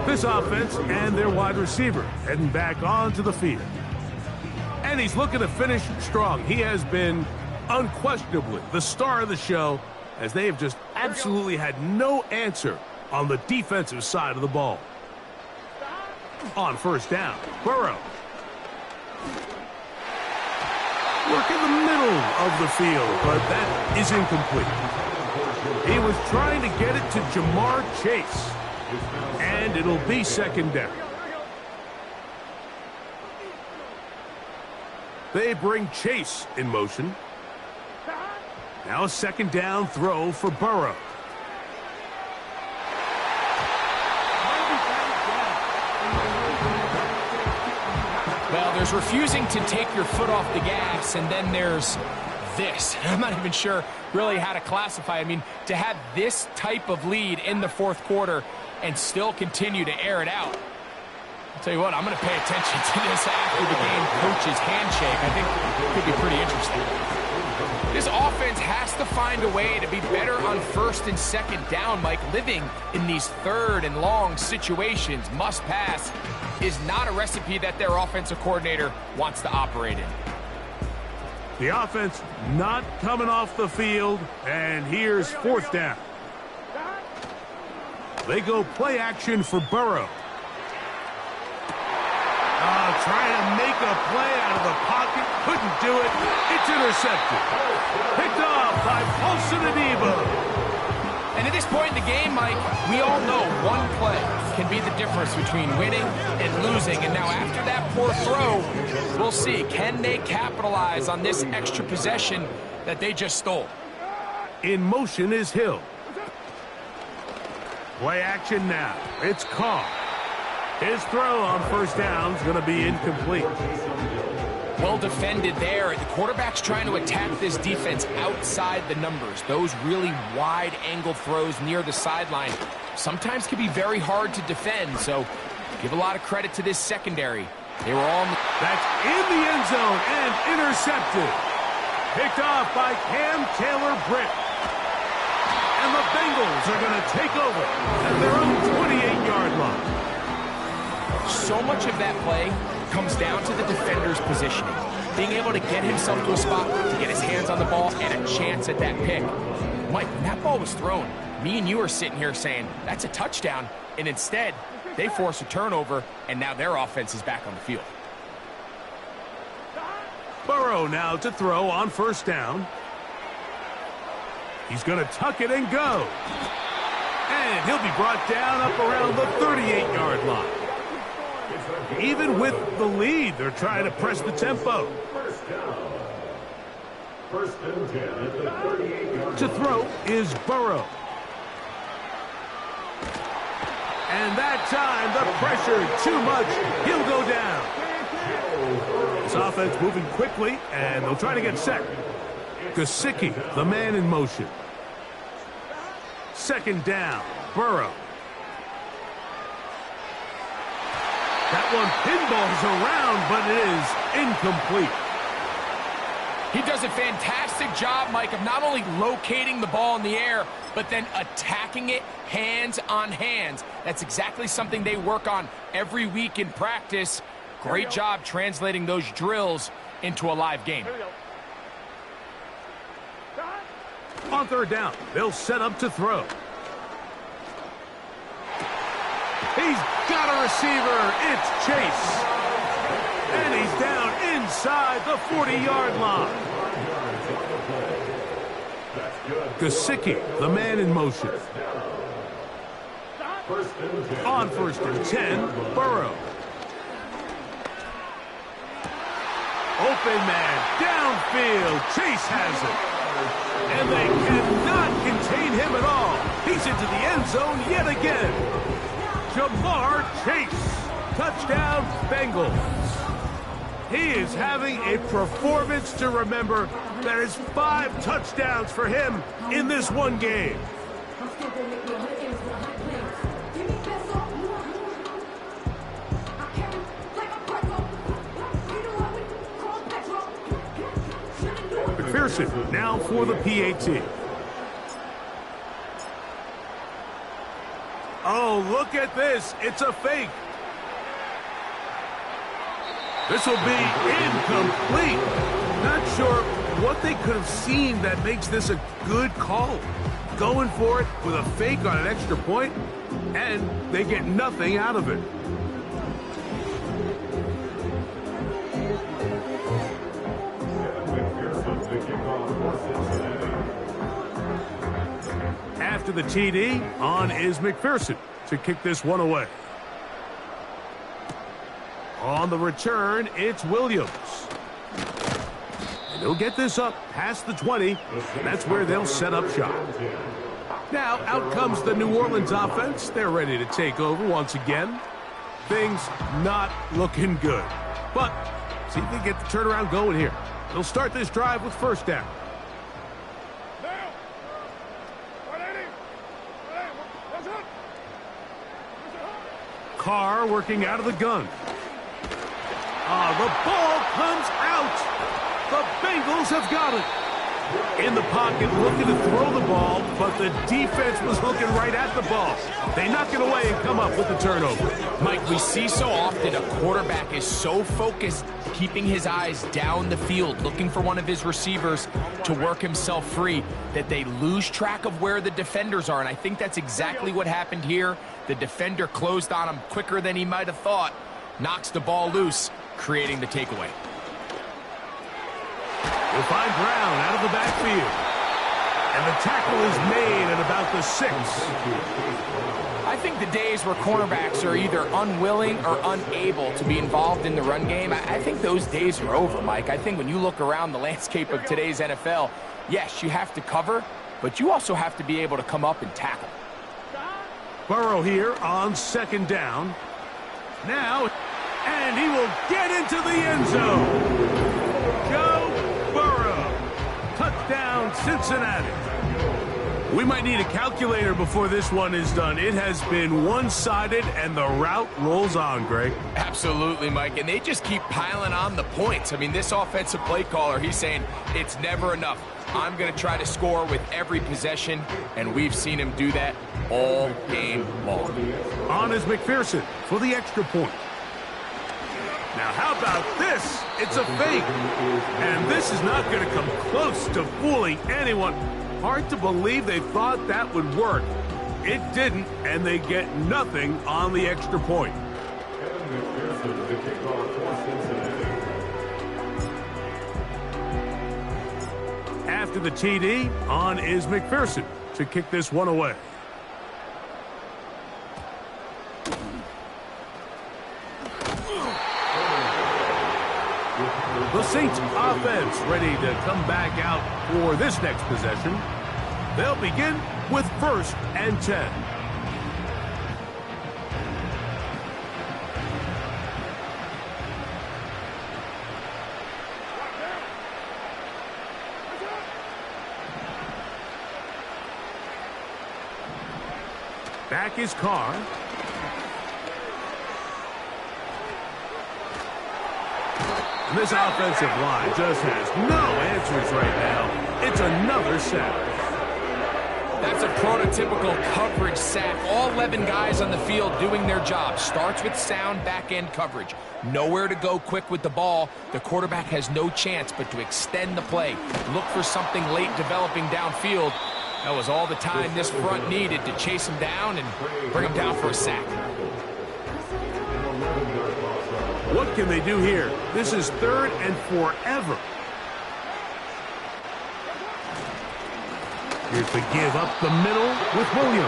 This offense and their wide receiver heading back onto the field. And he's looking to finish strong. He has been unquestionably the star of the show, as they have just absolutely had no answer on the defensive side of the ball. On first down, Burrow. Work in the middle of the field, but that is incomplete. He was trying to get it to Jamar Chase, and it'll be second down. They bring Chase in motion. Now a second down throw for Burrow.
Well, there's refusing to take your foot off the gas, and then there's this. I'm not even sure really how to classify. I mean, to have this type of lead in the 4th quarter and still continue to air it out. I'll tell you what, I'm going to pay attention to this after the game coach's handshake. I think it could be pretty interesting. This offense has to find a way to be better on 1st and 2nd down, Mike. Living in these 3rd and long situations, must pass, is not a recipe that their offensive coordinator wants to operate in.
The offense not coming off the field, and here's 4th down. They go play action for Burrow. Trying to make a play out of the pocket. Couldn't do it. It's intercepted. Picked off by Paulson Adebo.
And at this point in the game, Mike, we all know one play can be the difference between winning and losing. And now after that poor throw, we'll see. Can they capitalize on this extra possession that they just stole?
In motion is Hill. Play action now. It's Carr. His throw on first down is going to be incomplete.
Well defended there. The quarterback's trying to attack this defense outside the numbers. Those really wide-angle throws near the sideline sometimes can be very hard to defend, so give a lot of credit to this secondary. They were all...
That's in the end zone and intercepted. Picked off by Cam Taylor-Britt. And the Bengals are going to take over at their own 28-yard line.
So much of that play comes down to the defender's positioning. Being able to get himself to a spot to get his hands on the ball and a chance at that pick. Mike, when that ball was thrown, me and you are sitting here saying, that's a touchdown. And instead, they force a turnover, and now their offense is back on the field.
Burrow now to throw on first down. He's going to tuck it and go. And he'll be brought down up around the 38-yard line. Even with the lead, they're trying to press the tempo. To throw is Burrow. And that time, the pressure too much. He'll go down. This offense moving quickly, and they'll try to get set. Gesicki, the man in motion. Second down, Burrow. That one pinballs around, but it is incomplete.
He does a fantastic job, Mike, of not only locating the ball in the air, but then attacking it hands on hands. That's exactly something they work on every week in practice. Great job translating those drills into a live game.
Here we go.
On third down, they'll set up to throw. He's got a receiver. It's Chase. And he's down inside the 40-yard line. Gesicki, the man in motion. On first and 10, Burrow. Open man, downfield. Chase has it. And they cannot contain him at all. He's into the end zone yet again. Ja'Marr Chase. Touchdown, Bengals. He is having a performance to remember. That is 5 touchdowns for him in this one game. McPherson now for the PAT. Oh, look at this. It's a fake. This will be incomplete. Not sure what they could have seen that makes this a good call. Going for it with a fake on an extra point, and they get nothing out of it. After the TD, on is McPherson to kick this one away. On the return, it's Williams. And they'll get this up past the 20. That's where they'll set up shop. Now, out comes the New Orleans offense. They're ready to take over once again. Things not looking good. But see if they get the turnaround going here. They'll start this drive with first down. Carr working out of the gun. The ball comes out. The Bengals have got it. In the pocket, looking to throw the ball, but the defense was looking right at the ball. They knock it away and come up with the turnover.
Mike, we see so often a quarterback is so focused, keeping his eyes down the field, looking for one of his receivers to work himself free, that they lose track of where the defenders are. And I think that's exactly what happened here. The defender closed on him quicker than he might have thought, knocks the ball loose, creating the takeaway.
We'll find Brown out of the backfield. And the tackle is made at about the 6.
I think the days where cornerbacks are either unwilling or unable to be involved in the run game, I think those days are over, Mike. I think when you look around the landscape of today's NFL, yes, you have to cover, but you also have to be able to come up and tackle.
Burrow here on second down. Now, and he will get into the end zone. Joe Burrow. Touchdown, Cincinnati. We might need a calculator before this one is done. It has been one-sided, and the route rolls on, Greg.
Absolutely, Mike, and they just keep piling on the points. I mean, this offensive play caller, he's saying it's never enough. I'm going to try to score with every possession, and we've seen him do that all game long.
On is McPherson for the extra point. Now, how about this? It's a fake. And this is not going to come close to fooling anyone. Hard to believe they thought that would work. It didn't, and they get nothing on the extra point. After the TD, on is McPherson to kick this one away. The Saints offense ready to come back out for this next possession. They'll begin with first and 10. Back is Carr. And this offensive line just has no answers right now. It's another sack.
That's a prototypical coverage sack. All 11 guys on the field doing their job. Starts with sound back-end coverage. Nowhere to go quick with the ball. The quarterback has no chance but to extend the play. Look for something late developing downfield. That was all the time this front needed to chase him down and bring him down for a sack.
What can they do here? This is 3rd and forever. Here's the give up the middle with Williams.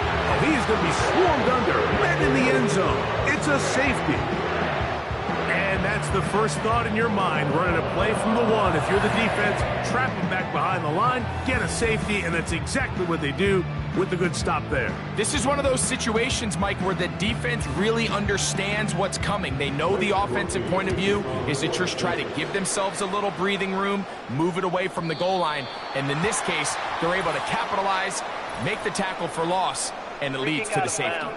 Oh, he is going to be swarmed under, right in the end zone. It's a safety. And that's the first thought in your mind, running a play from the 1. If you're the defense, trap him back behind the line, get a safety, and that's exactly what they do with the good stop there.
This is one of those situations, Mike, where the defense really understands what's coming. They know the offensive point of view is to just try to give themselves a little breathing room, move it away from the goal line, and in this case, they're able to capitalize, make the tackle for loss, and it leads to the safety.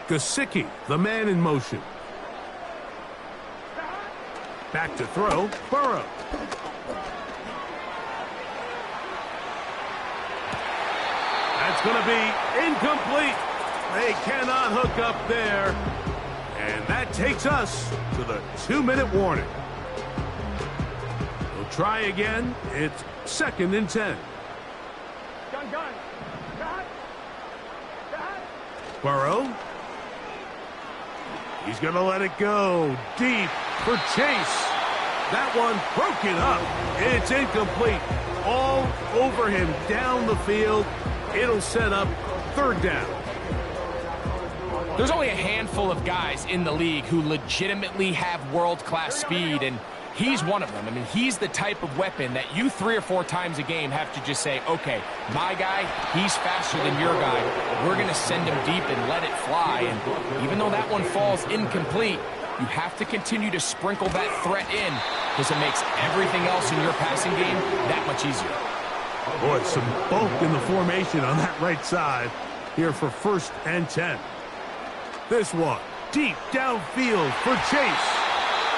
Gesicki, the man in motion. Back to throw, Burrow. That's going to be incomplete. They cannot hook up there. And that takes us to the 2-minute warning. We'll try again. It's 2nd and 10.
Gun.
Burrow. He's going to let it go deep for Chase. That one broken up. It's incomplete. All over him down the field. It'll set up 3rd down.
There's only a handful of guys in the league who legitimately have world-class speed, and he's one of them. I mean, he's the type of weapon that you 3 or 4 times a game have to just say, okay, my guy, he's faster than your guy. We're going to send him deep and let it fly. And even though that one falls incomplete, you have to continue to sprinkle that threat in because it makes everything else in your passing game that much easier.
Boy, some bulk in the formation on that right side here for 1st and 10. This one, deep downfield for Chase.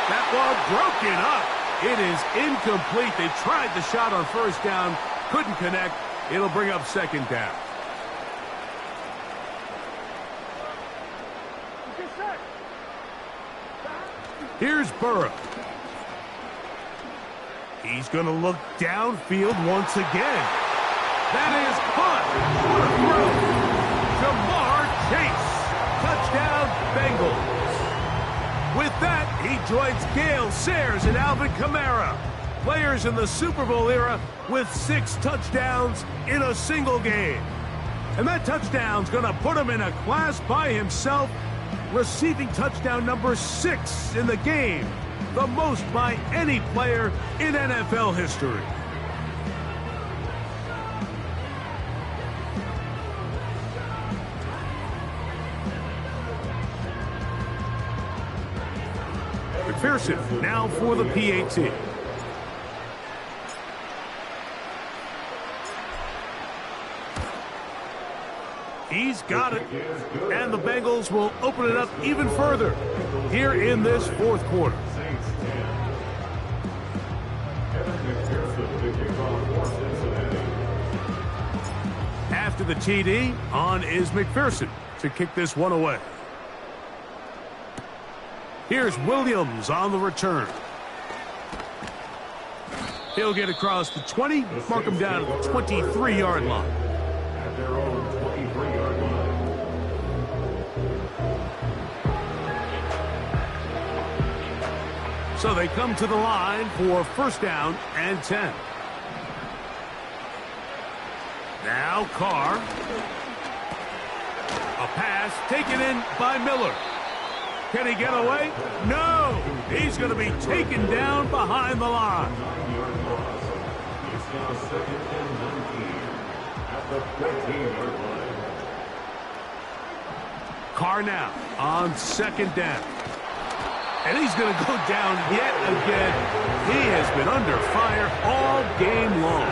That ball broken up. It is incomplete. They tried the shot on 1st down, couldn't connect. It'll bring up 2nd down. Here's Burrow. He's going to look downfield once again. That is caught. What a throw. Jamar Chase. Touchdown, Bengals. With that, he joins Gale Sayers and Alvin Kamara, players in the Super Bowl era with 6 touchdowns in a single game. And that touchdown's going to put him in a class by himself, receiving touchdown number 6 in the game, the most by any player in NFL history. McPherson now for the PAT. He's got it, and the Bengals will open it up even further here in this 4th quarter. After the TD, on is McPherson to kick this one away. Here's Williams on the return. He'll get across the 20, mark him down at the 23-yard line. At their own 23-yard line. So they come to the line for 1st down and 10. Now Carr. A pass taken in by Miller. Can he get away? No! He's going to be taken down behind the line. It's now 2nd and 19 at the 14-yard line. Carr now on 2nd down. And he's going to go down yet again. He has been under fire all game long.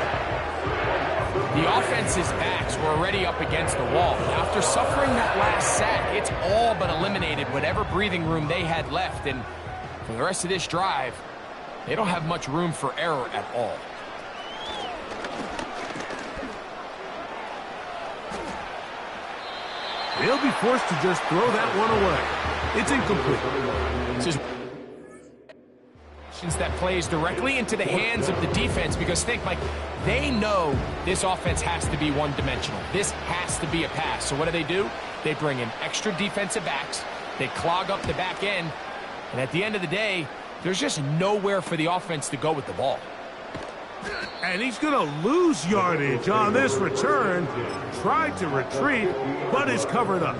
The offense's backs were already up against the wall. After suffering that last sack, it's all but eliminated whatever breathing room they had left. And for the rest of this drive, they don't have much room for error at all.
They'll be forced to just throw that one away. It's incomplete.
This is that plays directly into the hands of the defense, because think, Mike, they know this offense has to be one-dimensional. This has to be a pass. So what do? They bring in extra defensive backs. They clog up the back end. And at the end of the day, there's just nowhere for the offense to go with the ball.
And he's going to lose yardage on this return. Tried to retreat, but is covered up.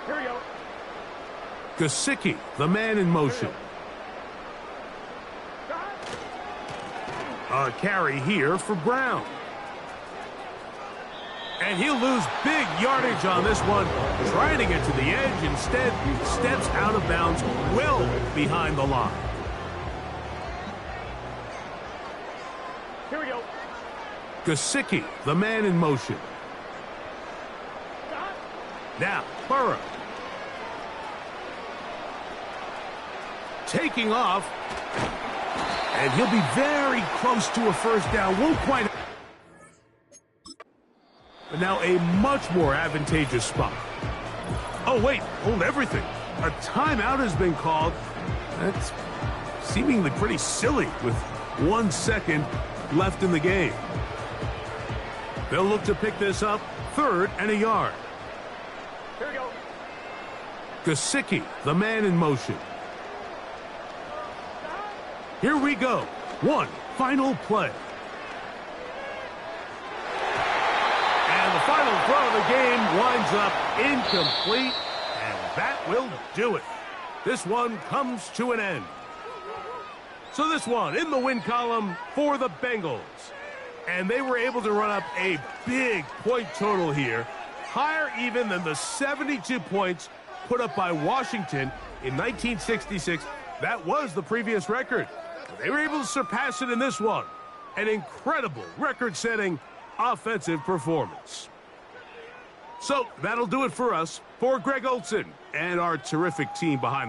Here we go.
Gesicki, the man in motion. A carry here for Brown. And he'll lose big yardage on this one. Trying to get to the edge. Instead, steps out of bounds well behind the line.
Here we go.
Gesicki, the man in motion. Now, Burrow. Taking off. And he'll be very close to a first down. Won't quite. But now a much more advantageous spot. Oh, wait. Hold everything. A timeout has been called. That's seemingly pretty silly with 1 second left in the game. They'll look to pick this up. 3rd and a yard.
Here we go.
Gesicki, the man in motion. Here we go. One final play. And the final throw of the game winds up incomplete, and that will do it. This one comes to an end. So this one in the win column for the Bengals. And they were able to run up a big point total here, higher even than the 72 points put up by Washington in 1966. That was the previous record. They were able to surpass it in this one. An incredible record-setting offensive performance. So that'll do it for us. For Greg Olsen and our terrific team behind